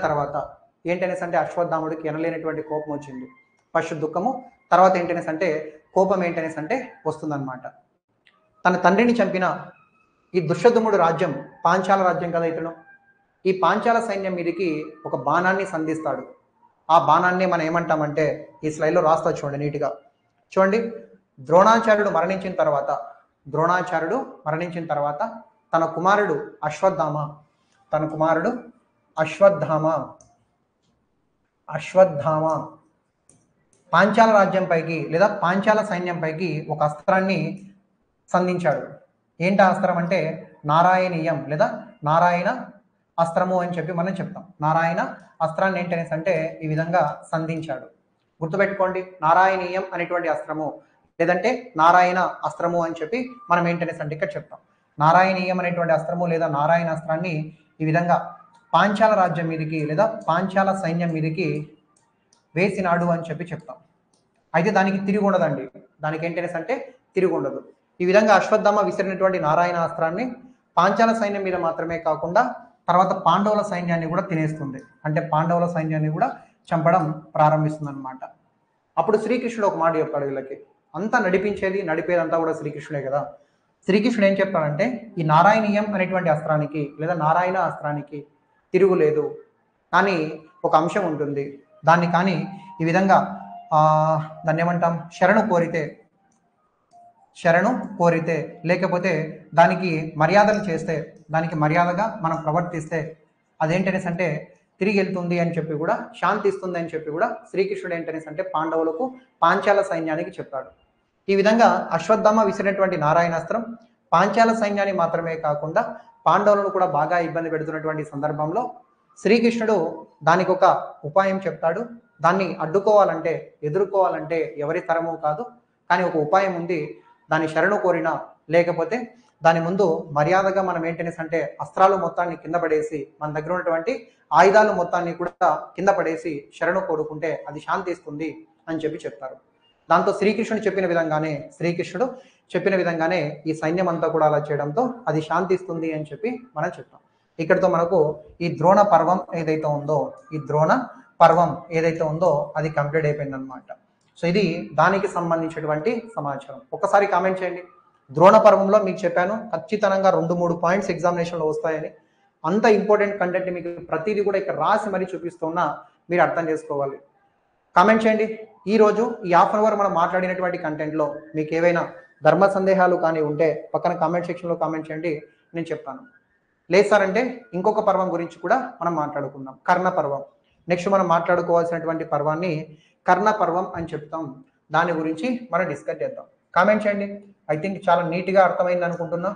తర్వాత ఏంటనేసి అంటే అశ్వత్థాముడికి ఎనలేనటువంటి కోపం వచ్చింది. ఫస్ట్ దుఃఖము, తర్వాత ఏంటనేసి అంటే కోపం ఏంటనేసి అంటే వస్తుందన్నమాట. తన తండ్రిని చంపిన ఈ దృష్టదుమ్నుడు రాజ్యం పాంచాల రాజ్యం కదా ఇతను. ఈ పాంచాల సైన్యం మీదకి ఒక బాణాన్ని సంధిస్తాడు. ఆ బాణాన్ని మనం ఏమంటామంటే ఈ స్లైడ్లో రాస్తా చూడండి నీట్గా. చూడండి, ద్రోణాచార్యుడు మరణించిన తర్వాత తన కుమారుడు అశ్వత్థామ పాంచాల రాజ్యం పైకి లేదా పాంచాల సైన్యం పైకి ఒక అస్త్రాన్ని సంధించాడు. ఏంటి అస్త్రం అంటే నారాయణీయం లేదా నారాయణ అస్త్రము అని చెప్పి మనం చెప్తాం. నారాయణ అస్త్రాన్ని ఏంటనేసి అంటే ఈ విధంగా సంధించాడు. గుర్తుపెట్టుకోండి, నారాయణీయం అనేటువంటి అస్త్రము లేదంటే నారాయణ అస్త్రము అని చెప్పి మనం ఏంటనేసి అంటే ఇక్కడ చెప్తాం. నారాయణీయం అనేటువంటి అస్త్రము లేదా నారాయణ అస్త్రాన్ని ఈ విధంగా పాంచాల రాజ్యం మీదకి లేదా పాంచాల సైన్యం మీదకి వేసినాడు అని చెప్పి చెప్తాం. అయితే దానికి తిరిగి ఉండదండి. దానికి ఏంటనేసి అంటే తిరిగి ఉండదు. ఈ విధంగా అశ్వత్థామ విసిరినటువంటి నారాయణ అస్త్రాన్ని పాంచాల సైన్యం మీద మాత్రమే కాకుండా తర్వాత పాండవుల సైన్యాన్ని కూడా తినేస్తుంది. అంటే పాండవుల సైన్యాన్ని కూడా చంపడం ప్రారంభిస్తుంది అనమాట. అప్పుడు శ్రీకృష్ణుడు ఒక మాట చెప్తాడు వీళ్ళకి. అంతా నడిపేదంతా కూడా శ్రీకృష్ణుడే కదా. శ్రీకృష్ణుడు ఏం చెప్తాడంటే ఈ నారాయణీయం అనేటువంటి అస్త్రానికి లేదా నారాయణ అస్త్రానికి తిరుగులేదు, కానీ ఒక అంశం ఉంటుంది. దాన్ని కానీ ఈ విధంగా దాన్ని ఏమంటాం, శరణు కోరితే లేకపోతే దానికి మర్యాదలు చేస్తే, దానికి మర్యాదగా మనం ప్రవర్తిస్తే అదేంటనేసి అంటే తిరిగి వెళ్తుంది అని చెప్పి కూడా, శాంతి ఇస్తుంది అని చెప్పి కూడా శ్రీకృష్ణుడు ఏంటనేసి అంటే పాండవులకు పాంచాల సైన్యానికి చెప్తాడు. ఈ విధంగా అశ్వత్థామ విసిరినటువంటి నారాయణాస్త్రం పాంచాల సైన్యాన్ని మాత్రమే కాకుండా పాండవులను కూడా బాగా ఇబ్బంది పెడుతున్నటువంటి సందర్భంలో శ్రీకృష్ణుడు దానికి ఒక ఉపాయం చెప్తాడు. దాన్ని ఎదుర్కోవాలంటే ఎవరి తరము కాదు, కానీ ఒక ఉపాయం ఉంది. దాని శరణు కోరినా లేకపోతే దాని ముందు మర్యాదగా మనం ఏంటనేసి అంటే అస్త్రాలు మొత్తాన్ని కింద పడేసి మన దగ్గర ఉన్నటువంటి ఆయుధాలు మొత్తాన్ని కూడా కింద పడేసి శరణు కోరుకుంటే అది శాంతి ఇస్తుంది అని చెప్పి చెప్తారు. దాంతో శ్రీకృష్ణుడు చెప్పిన విధంగానే ఈ సైన్యం అంతా కూడా అలా చేయడంతో అది శాంతి ఇస్తుంది అని చెప్పి మనం చెప్తాం. ఇక్కడితో మనకు ఈ ద్రోణ పర్వం ఏదైతే ఉందో అది కంప్లీట్ అయిపోయింది అనమాట. సో ఇది దానికి సంబంధించినటువంటి సమాచారం. ఒక్కసారి కామెంట్ చేయండి. ద్రోణ పర్వంలో మీకు చెప్పాను ఖచ్చితంగా 2-3 పాయింట్స్ ఎగ్జామినేషన్లో వస్తాయని. అంత ఇంపార్టెంట్ కంటెంట్ మీకు ప్రతిదీ కూడా ఇక్కడ రాసి మరీ చూపిస్తున్నా, మీరు అర్థం చేసుకోవాలి. కామెంట్ చేయండి. ఈరోజు ఈ హాఫ్ అన్ అవర్ మనం మాట్లాడినటువంటి కంటెంట్లో మీకు ఏవైనా ధర్మ సందేహాలు కానీ ఉంటే పక్కన కామెంట్ సెక్షన్లో కామెంట్ చేయండి, నేను చెప్తాను. లేదు సార్ అంటే ఇంకొక పర్వం గురించి కూడా మనం మాట్లాడుకుందాం, కర్ణ పర్వం. నెక్స్ట్ మనం మాట్లాడుకోవాల్సినటువంటి పర్వాన్ని కర్ణ పర్వం అని చెప్తాం. దాని గురించి మనం డిస్కస్ చేద్దాం. కామెంట్ చేయండి. ఐ థింక్ చాలా నీట్గా అర్థమైంది అనుకుంటున్నా.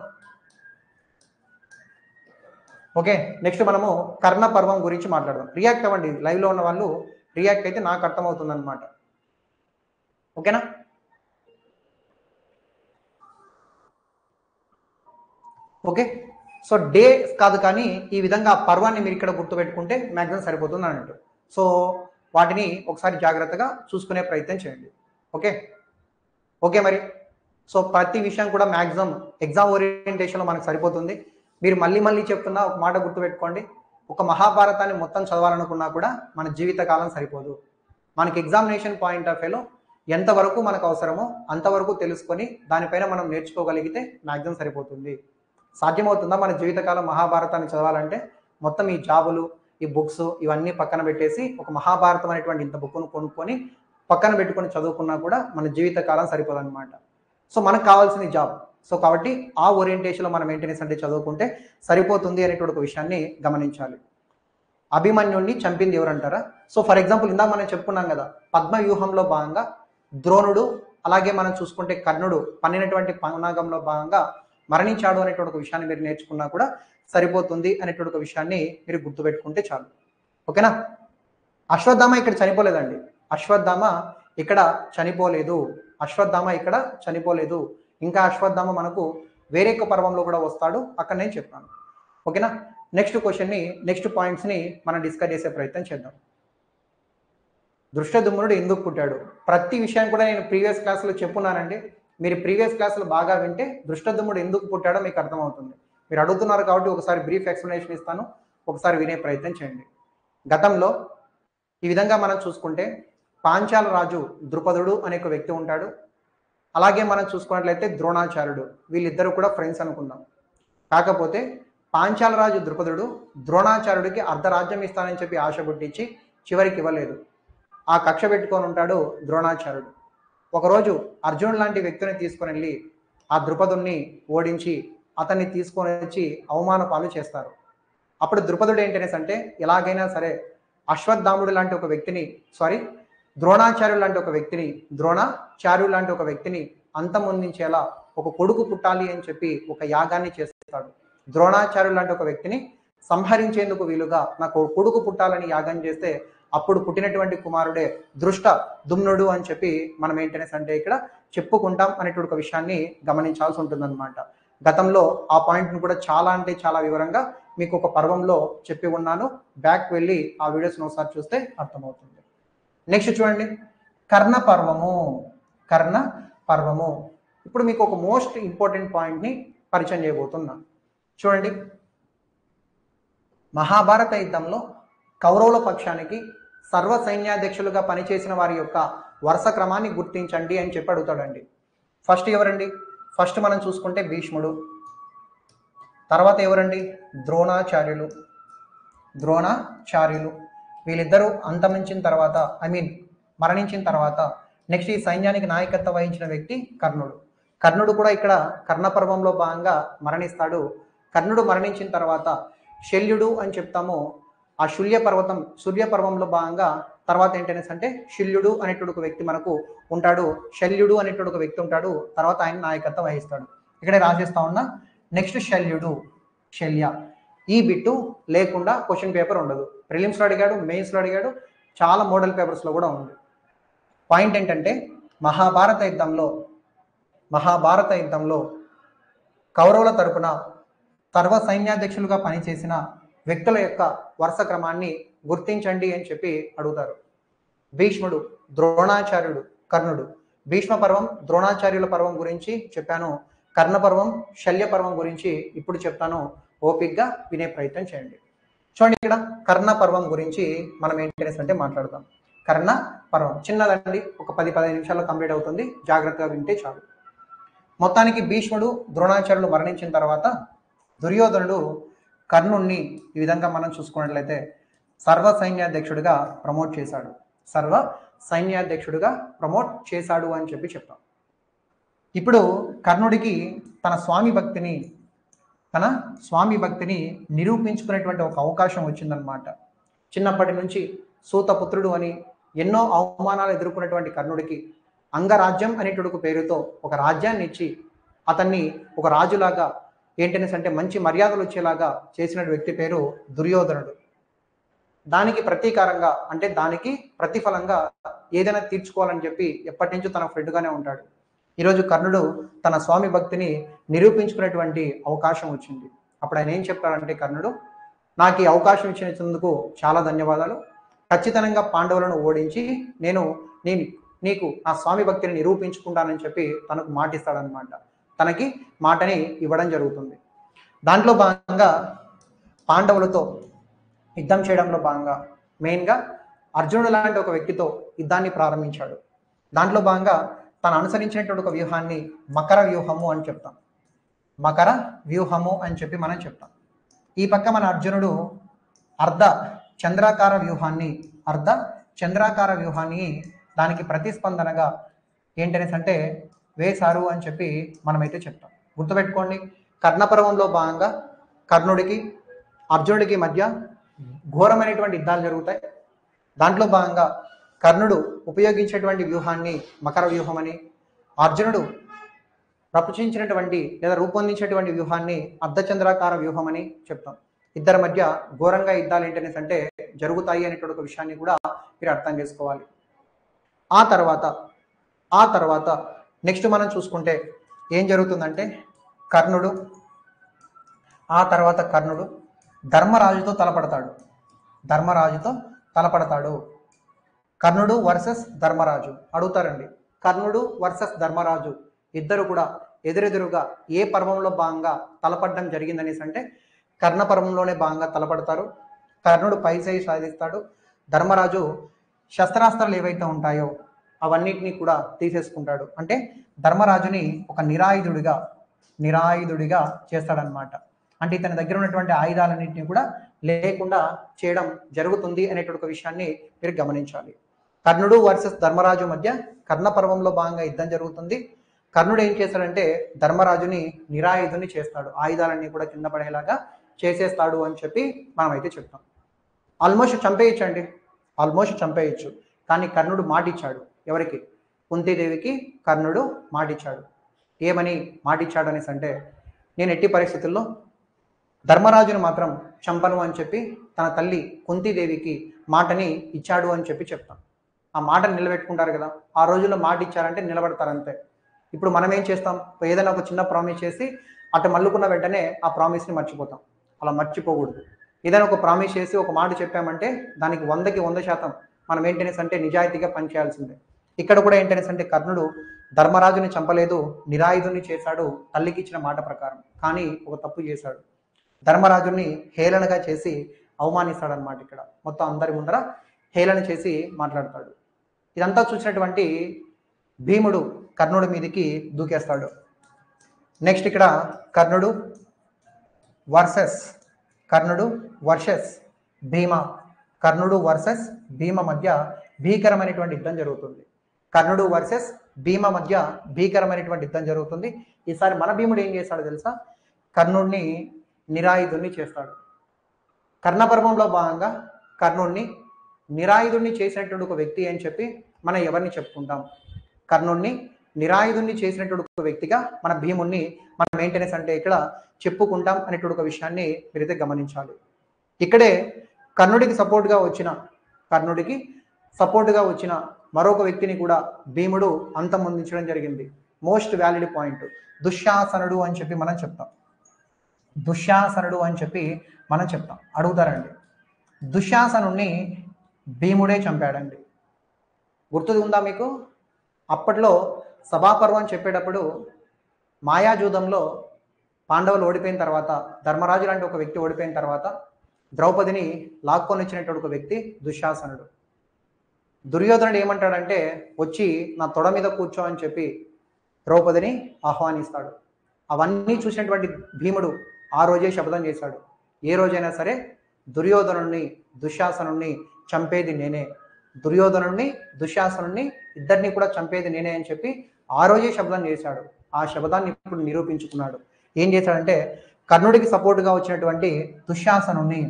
ఓకే, నెక్స్ట్ మనము కర్ణ పర్వం గురించి మాట్లాడదాం. రియాక్ట్ అవ్వండి, లైవ్లో ఉన్న వాళ్ళు రియాక్ట్ అయితే నాకు అర్థమవుతుంది అనమాట. ఓకేనా? ఓకే, సో డే కాదు కానీ ఈ విధంగా పర్వాన్ని మీరు ఇక్కడ గుర్తుపెట్టుకుంటే మ్యాక్సిమం సరిపోతుంది అన్నట్టు. సో వాటిని ఒకసారి జాగ్రత్తగా చూసుకునే ప్రయత్నం చేయండి. ఓకే ఓకే మరి సో ప్రతి విషయం కూడా మ్యాక్సిమం ఎగ్జామ్ ఓరియంటేషన్లో మనకు సరిపోతుంది. మీరు మళ్ళీ మళ్ళీ చెప్తున్నా ఒక మాట గుర్తుపెట్టుకోండి, ఒక మహాభారతాన్ని మొత్తం చదవాలనుకున్నా కూడా మన జీవితకాలం సరిపోదు. మనకి ఎగ్జామినేషన్ పాయింట్ ఆఫ్ వ్యూలో ఎంతవరకు మనకు అవసరమో అంతవరకు తెలుసుకొని దానిపైన మనం నేర్చుకోగలిగితే మ్యాక్సిమం సరిపోతుంది. సాధ్యమవుతుందా మన జీవితకాలం మహాభారతాన్ని చదవాలంటే? మొత్తం ఈ జాబులు, ఈ బుక్స్ ఇవన్నీ పక్కన పెట్టేసి ఒక మహాభారతం అనేటువంటి ఇంత బుక్ను కొనుక్కొని పక్కన పెట్టుకొని చదువుకున్నా కూడా మన జీవితకాలం సరిపోదు అనమాట. సో మనకు కావాల్సింది జాబ్. సో కాబట్టి ఆ ఓరియంటేషన్లో మనం మెయింటెనెన్స్ అంటే చదువుకుంటే సరిపోతుంది అనేటువంటి ఒక విషయాన్ని గమనించాలి. అభిమన్యుడిని చంపింది ఎవరంటారా? సో ఫర్ ఎగ్జాంపుల్ ఇందాక మనం చెప్పుకున్నాం కదా, పద్మ వ్యూహంలో భాగంగా ద్రోణుడు, అలాగే మనం చూసుకుంటే కర్ణుడు పన్నినటువంటి పన్నాగంలో భాగంగా మరణించాడు అనేటువంటి ఒక విషయాన్ని మీరు నేర్చుకున్నా కూడా సరిపోతుంది అనేటువంటి ఒక విషయాన్ని మీరు గుర్తుపెట్టుకుంటే చాలు. ఓకేనా? అశ్వత్థామ ఇక్కడ చనిపోలేదండి. అశ్వత్థామ ఇక్కడ చనిపోలేదు. అశ్వత్థామ ఇక్కడ చనిపోలేదు. ఇంకా అశ్వత్థామ మనకు వేరే ఒక పర్వంలో కూడా వస్తాడు, అక్కడ నేను చెప్తాను. ఓకేనా? నెక్స్ట్ క్వశ్చన్ని, నెక్స్ట్ పాయింట్స్ని మనం డిస్కస్ చేసే ప్రయత్నం చేద్దాం. దృష్టద్యుమ్నుడు ఎందుకు పుట్టాడు? ప్రతి విషయాన్ని కూడా నేను ప్రీవియస్ క్లాస్లో చెప్పున్నానండి. మీరు ప్రీవియస్ క్లాసులు బాగా వింటే దృష్టద్యుమ్నుడు ఎందుకు పుట్టాడో మీకు అర్థమవుతుంది. మీరు అడుగుతున్నారు కాబట్టి ఒకసారి బ్రీఫ్ ఎక్స్ప్లెనేషన్ ఇస్తాను, ఒకసారి వినే ప్రయత్నం చేయండి. గతంలో ఈ విధంగా మనం చూసుకుంటే పాంచాల రాజు ద్రుపదుడు అనే ఒక వ్యక్తి ఉంటాడు. అలాగే మనం చూసుకున్నట్లయితే ద్రోణాచార్యుడు, వీళ్ళిద్దరూ కూడా ఫ్రెండ్స్ అనుకుందాం. కాకపోతే పాంచాల రాజు ద్రుపదుడు ద్రోణాచార్యుడికి అర్ధరాజ్యం ఇస్తానని చెప్పి ఆశ పుట్టించి చివరికి ఇవ్వలేదు. ఆ కక్ష పెట్టుకొని ఉంటాడు ద్రోణాచార్యుడు. ఒకరోజు అర్జునుడు లాంటి వ్యక్తిని తీసుకొని వెళ్ళి ఆ ద్రుపదుణ్ణి ఓడించి అతన్ని తీసుకొని వచ్చి అవమాన పాలు చేస్తారు. అప్పుడు ద్రుపదుడు ఏంటనేసి ఎలాగైనా సరే అశ్వత్థాముడు లాంటి ఒక వ్యక్తిని, ద్రోణాచార్యుడు లాంటి ఒక వ్యక్తిని, ద్రోణాచార్యుడు లాంటి ఒక వ్యక్తిని అంతమొందించేలా ఒక కొడుకు పుట్టాలి అని చెప్పి ఒక యాగాన్ని చేస్తాడు. ద్రోణాచార్యుడు లాంటి ఒక వ్యక్తిని సంహరించేందుకు వీలుగా నాకు కొడుకు పుట్టాలని యాగం చేస్తే అప్పుడు పుట్టినటువంటి కుమారుడే దృష్టద్యుమ్నుడు అని చెప్పి మనం ఏంటనేసి ఇక్కడ చెప్పుకుంటాం అనేటువంటి ఒక విషయాన్ని గమనించాల్సి ఉంటుందన్నమాట. గతంలో ఆ పాయింట్ను కూడా చాలా అంటే చాలా వివరంగా మీకు ఒక పర్వంలో చెప్పి ఉన్నాను. బ్యాక్ వెళ్ళి ఆ వీడియోస్ని ఒకసారి చూస్తే అర్థమవుతుంది. నెక్స్ట్ చూడండి, కర్ణ పర్వము. కర్ణ పర్వము ఇప్పుడు మీకు ఒక మోస్ట్ ఇంపార్టెంట్ పాయింట్ని పరిచయం చేయబోతున్నా. చూడండి, మహాభారత యుద్ధంలో కౌరవుల పక్షానికి సర్వ సైన్యాధ్యక్షులుగా పనిచేసిన వారి యొక్క వరుస క్రమాన్ని గుర్తించండి అని చెప్పి అడుగుతాడండి. ఫస్ట్ ఎవరండి? ఫస్ట్ మనం చూసుకుంటే భీష్ముడు. తర్వాత ఎవరండి? ద్రోణాచార్యులు. వీళ్ళిద్దరూ అంతమించిన తర్వాత, మరణించిన తర్వాత నెక్స్ట్ ఈ సైన్యానికి నాయకత్వం వహించిన వ్యక్తి కర్ణుడు. కర్ణుడు కూడా ఇక్కడ కర్ణపర్వంలో భాగంగా మరణిస్తాడు. కర్ణుడు మరణించిన తర్వాత శల్యుడు అని చెప్తాము. ఆ సూర్యపర్వంలో భాగంగా తర్వాత ఏంటనేసి శల్యుడు అనేటువంటి ఒక వ్యక్తి మనకు ఉంటాడు. శల్యుడు అనేటువంటి ఒక వ్యక్తి ఉంటాడు. తర్వాత ఆయన నాయకత్వం వహిస్తాడు. ఇక్కడే రాసేస్తా ఉన్నా. నెక్స్ట్ శల్య. ఈ బిట్టు లేకుండా క్వశ్చన్ పేపర్ ఉండదు. ప్రిలిమ్స్లో అడిగాడు, మెయిన్స్లో అడిగాడు, చాలా మోడల్ పేపర్స్లో కూడా ఉంది. పాయింట్ ఏంటంటే మహాభారత యుద్ధంలో కౌరవుల తరపున సర్వ సైన్యాధ్యక్షులుగా పనిచేసిన వ్యక్తుల యొక్క వరుస క్రమాన్ని గుర్తించండి అని చెప్పి అడుగుతారు. భీష్ముడు, ద్రోణాచార్యుడు, కర్ణుడు. భీష్మ పర్వం, ద్రోణాచార్యుల పర్వం గురించి చెప్పాను. కర్ణ పర్వం, శల్య పర్వం గురించి ఇప్పుడు చెప్తాను. ఓపిక్గా వినే ప్రయత్నం చేయండి. చూడండి, ఇక్కడ కర్ణ పర్వం గురించి మనం ఏంటంటే మాట్లాడతాం. కర్ణ పర్వం చిన్నదండి, ఒక 10-15 నిమిషాల్లో కంప్లీట్ అవుతుంది. జాగ్రత్తగా వింటే చాలు. మొత్తానికి భీష్ముడు, ద్రోణాచార్యులు మరణించిన తర్వాత దుర్యోధనుడు కర్ణుణ్ణి ఈ విధంగా మనం చూసుకున్నట్లయితే సర్వ సైన్యాధ్యక్షుడిగా ప్రమోట్ చేశాడు. సర్వ సైన్యాధ్యక్షుడిగా ప్రమోట్ చేశాడు అని చెప్పి చెప్తాం. ఇప్పుడు కర్ణుడికి తన స్వామి భక్తిని నిరూపించుకునేటువంటి ఒక అవకాశం వచ్చిందనమాట. చిన్నప్పటి నుంచి సూతపుత్రుడు అని ఎన్నో అవమానాలు ఎదుర్కొన్నటువంటి కర్ణుడికి అంగరాజ్యం అనేటువంటి పేరుతో ఒక రాజ్యాన్ని ఇచ్చి అతన్ని ఒక రాజులాగా ఏంటనేసి అంటే మంచి మర్యాదలు వచ్చేలాగా చేసిన వ్యక్తి పేరు దుర్యోధనుడు. దానికి ప్రతీకారంగా అంటే దానికి ప్రతిఫలంగా ఏదైనా తీర్చుకోవాలని చెప్పి ఎప్పటి నుంచో తన ఫ్రెండ్గానే ఉంటాడు. ఈరోజు కర్ణుడు తన స్వామి భక్తిని నిరూపించుకునేటువంటి అవకాశం వచ్చింది. అప్పుడు ఆయన ఏం చెప్పాడంటే, కర్ణుడు నాకు ఈ అవకాశం ఇచ్చినందుకు చాలా ధన్యవాదాలు, ఖచ్చితంగా పాండవులను ఓడించి నేను నీకు నా స్వామి భక్తిని నిరూపించుకుంటానని చెప్పి తనకు మాటిస్తాడనమాట. తనకి మాటని ఇవ్వడం జరుగుతుంది. దాంట్లో భాగంగా పాండవులతో యుద్ధం చేయడంలో భాగంగా మెయిన్గా అర్జునుడు లాంటి ఒక వ్యక్తితో యుద్ధాన్ని ప్రారంభించాడు. దాంట్లో భాగంగా తను అనుసరించినటువంటి ఒక వ్యూహాన్ని మకర వ్యూహము అని చెప్తాం. మకర వ్యూహము అని చెప్పి మనం చెప్తాం. ఈ పక్క మన అర్జునుడు అర్ధ చంద్రాకార వ్యూహాన్ని దానికి ప్రతిస్పందనగా ఏంటనేసి అంటే వేశారు అని చెప్పి మనమైతే చెప్తాం. గుర్తుపెట్టుకోండి, కర్ణపర్వంలో భాగంగా కర్ణుడికి అర్జునుడికి మధ్య ఘోరమైనటువంటి యుద్ధాలు జరుగుతాయి. దాంట్లో భాగంగా కర్ణుడు ఉపయోగించేటువంటి వ్యూహాన్ని మకర వ్యూహం అని, అర్జునుడు రచించినటువంటి లేదా రూపొందించేటువంటి వ్యూహాన్ని అర్ధచంద్రాకార వ్యూహం అని చెప్తాం. ఇద్దరి మధ్య ఘోరంగా యుద్ధాలు ఏంటనేసి అంటే జరుగుతాయి అనేటువంటి ఒక విషయాన్ని కూడా మీరు అర్థం చేసుకోవాలి. ఆ తర్వాత నెక్స్ట్ మనం చూసుకుంటే ఏం జరుగుతుందంటే కర్ణుడు ధర్మరాజుతో తలపడతాడు. కర్ణుడు వర్సెస్ ధర్మరాజు అడుగుతారండి. కర్ణుడు వర్సెస్ ధర్మరాజు ఇద్దరు కూడా ఎదురెదురుగా ఏ పర్వంలో భాగంగా తలపడడం జరిగిందనేసి అంటే కర్ణ పర్వంలోనే భాగంగా తలపడతారు. కర్ణుడు పైచేయి సాధిస్తాడు. ధర్మరాజు శస్త్రాస్త్రాలు ఏవైతే ఉంటాయో అవన్నిటినీ కూడా తీసేసుకుంటాడు. అంటే ధర్మరాజుని ఒక నిరాయుధుడిగా చేస్తాడనమాట. అంటే ఇతని దగ్గర ఉన్నటువంటి ఆయుధాలన్నింటినీ కూడా లేకుండా చేయడం జరుగుతుంది అనేటువంటి ఒక విషయాన్ని మీరు గమనించాలి. కర్ణుడు వర్సెస్ ధర్మరాజు మధ్య కర్ణ పర్వంలో భాగంగా యుద్ధం జరుగుతుంది. కర్ణుడు ఏం చేస్తాడంటే ధర్మరాజుని నిరాయుధుని చేస్తాడు, ఆయుధాలన్నీ కూడా కింద పడేలాగా చేసేస్తాడు అని చెప్పి మనం అయితే చెప్తాం. ఆల్మోస్ట్ చంపేయచ్చు. కానీ కర్ణుడు మాటిచ్చాడు. ఎవరికి? కుంతీదేవికి కర్ణుడు మాటిచ్చాడు. ఏమని మాటిచ్చాడు అనేసి అంటే, నేను ఎట్టి పరిస్థితుల్లో ధర్మరాజును మాత్రం చంపను అని చెప్పి తన తల్లి కుంతీదేవికి మాటని ఇచ్చాడు అని చెప్పి చెప్తాం. ఆ మాటను నిలబెట్టుకుంటారు కదా, ఆ రోజుల్లో మాట ఇచ్చారంటే నిలబడతారు అంతే. ఇప్పుడు మనం ఏం చేస్తాం, ఏదైనా ఒక చిన్న ప్రామిస్ చేసి అటు మల్లుకున్న వెంటనే ఆ ప్రామిస్ని మర్చిపోతాం. అలా మర్చిపోకూడదు. ఏదైనా ఒక ప్రామిస్ చేసి ఒక మాట చెప్పామంటే దానికి 100కి 100% మనం ఏంటనేసి అంటే నిజాయితీగా పనిచేయాల్సిందే. ఇక్కడ కూడా ఏంటనేసి అంటే కర్ణుడు ధర్మరాజుని చంపలేదు, నిరాయుధుని చేశాడు తల్లికి ఇచ్చిన మాట ప్రకారం. కానీ ఒక తప్పు చేశాడు, ధర్మరాజుని హేళనగా చేసి అవమానిస్తాడనమాట. ఇక్కడ మొత్తం అందరి ముందర హేళన చేసి మాట్లాడతాడు. ఇదంతా చూసినటువంటి భీముడు కర్ణుడి మీదకి దూకేస్తాడు. నెక్స్ట్ ఇక్కడ కర్ణుడు వర్సెస్ భీమ మధ్య భీకరమైనటువంటి యుద్ధం జరుగుతుంది. ఈసారి మన భీముడు ఏం చేస్తాడో తెలుసా? కర్ణుడిని నిరాయుధుని చేస్తాడు. కర్ణపర్వంలో భాగంగా కర్ణుడిని నిరాయుధుని చేసినటువంటి ఒక వ్యక్తి అని చెప్పి మనం ఎవరిని చెప్పుకుంటాం? కర్ణుడిని నిరాయుధుని చేసినటువంటి ఒక వ్యక్తిగా మన భీముడిని మనం మెయింటెనెన్స్ అంటే ఇక్కడ చెప్పుకుంటాం అనేటువంటి ఒక విషయాన్ని మీరైతే గమనించాలి. ఇక్కడే కర్ణుడికి సపోర్ట్గా వచ్చిన మరొక వ్యక్తిని కూడా భీముడు అంతమొందించడం జరిగింది. మోస్ట్ వ్యాలిడ్ పాయింట్ దుశ్శాసనుడు అని చెప్పి మనం చెప్తాం. అడుగుతారండి, దుశ్శాసనుణ్ణి భీముడే చంపాడండి. గుర్తుది ఉందా మీకు? అప్పట్లో సభాపర్వం చెప్పేటప్పుడు మాయాజూదంలో పాండవులు ఓడిపోయిన తర్వాత, ధర్మరాజు లాంటి ఒక వ్యక్తి ఓడిపోయిన తర్వాత ద్రౌపదిని లాక్కొని వచ్చినటువంటి ఒక వ్యక్తి దుశ్శాసనుడు. దుర్యోధనుడు ఏమంటాడంటే, వచ్చి నా తొడ మీద కూర్చో అని చెప్పి ద్రౌపదిని ఆహ్వానిస్తాడు. అవన్నీ చూసినటువంటి భీముడు ఆ రోజే శపథం చేశాడు, ఏ రోజైనా సరే దుర్యోధనుణ్ణి దుశ్శాసనుణ్ణి చంపేది నేనే, దుర్యోధనుణ్ణి దుశ్శాసనుణ్ణి ఇద్దరిని కూడా చంపేది నేనే అని చెప్పి ఆ రోజే శబ్దం చేశాడు. ఆ శబ్దాన్ని ఇప్పుడు నిరూపించుకున్నాడు. ఏం చేశాడంటే కర్ణుడికి సపోర్టుగా వచ్చినటువంటి దుశ్శాసనుణ్ణి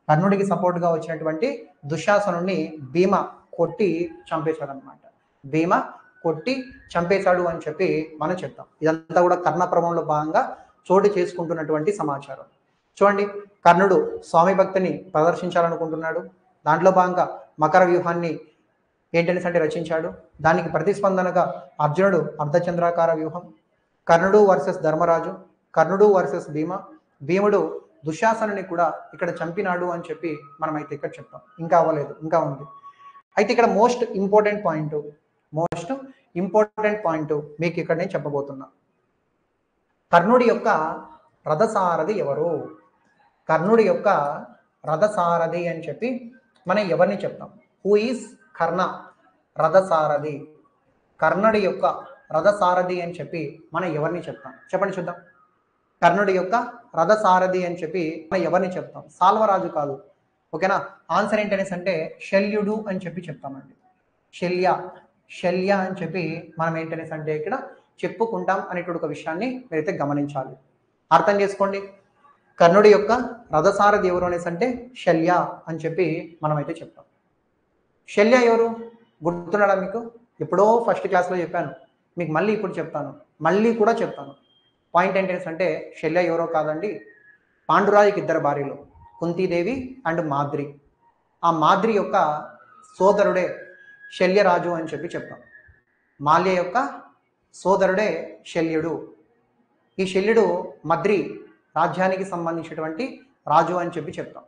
కర్ణుడికి సపోర్టుగా వచ్చినటువంటి దుశ్శాసనుణ్ణి భీమ కొట్టి చంపేశాడు అనమాట. భీమ కొట్టి చంపేశాడు అని చెప్పి మనం చెప్తాం. ఇదంతా కూడా కర్ణ పర్వంలో భాగంగా చోటు చేసుకుంటున్నటువంటి సమాచారం. చూడండి, కర్ణుడు స్వామి భక్తిని ప్రదర్శించాలనుకుంటున్నాడు. దాంట్లో భాగంగా మకర వ్యూహాన్ని ఏంటనేసి అంటే రచించాడు. దానికి ప్రతిస్పందనగా అర్జునుడు అర్ధచంద్రాకార వ్యూహం, కర్ణుడు వర్సెస్ ధర్మరాజు, కర్ణుడు వర్సెస్ భీమ, భీముడు దుశ్శాసనుని కూడా ఇక్కడ చంపినాడు అని చెప్పి మనమైతే ఇక్కడ చెప్తాం. ఇంకా అవ్వలేదు, ఇంకా ఉంది. అయితే ఇక్కడ మోస్ట్ ఇంపార్టెంట్ పాయింట్ మీకు ఇక్కడ నేను చెప్పబోతున్నా. కర్ణుడి యొక్క రథసారథి ఎవరు? కర్ణుడి యొక్క రథసారథి అని చెప్పి మనం ఎవరిని చెప్తాం? హూ ఈస్ కర్ణ రథసారథి? కర్ణుడి యొక్క రథసారథి అని చెప్పి మనం ఎవరిని చెప్తాం? చెప్పండి చూద్దాం. కర్ణుడి యొక్క రథసారథి అని చెప్పి మనం ఎవరిని చెప్తాం? సాల్వరాజు కాదు, ఓకేనా? ఆన్సర్ ఏంటనేసి అంటే శల్యుడు అని చెప్పి చెప్తామండి. శల్య అని చెప్పి మనం ఏంటనేసి అంటే ఇక్కడ చెప్పుకుంటాం అనేటువంటి ఒక విషయాన్ని మీరైతే గమనించాలి, అర్థం చేసుకోండి. కర్ణుడి యొక్క రథసారథి ఎవరు అనేసి అంటే శల్య అని చెప్పి మనమైతే చెప్తాం. శల్య ఎవరు గుర్తున్నాడా మీకు? ఎప్పుడో ఫస్ట్ క్లాస్లో చెప్పాను, మీకు మళ్ళీ ఇప్పుడు చెప్తాను, మళ్ళీ కూడా చెప్తాను. పాయింట్ ఏంటనేసి అంటే శల్య ఎవరో కాదండి, పాండురాజుకి ఇద్దరు భార్యలు, కుంతీదేవి అండ్ మాద్రి. ఆ మాద్రి యొక్క సోదరుడే శల్యరాజు అని చెప్పి చెప్తాం. మాల్య యొక్క సోదరుడే శల్యుడు. ఈ శల్యుడు మద్రి రాజ్యానికి సంబంధించినటువంటి రాజు అని చెప్పి చెప్తాం.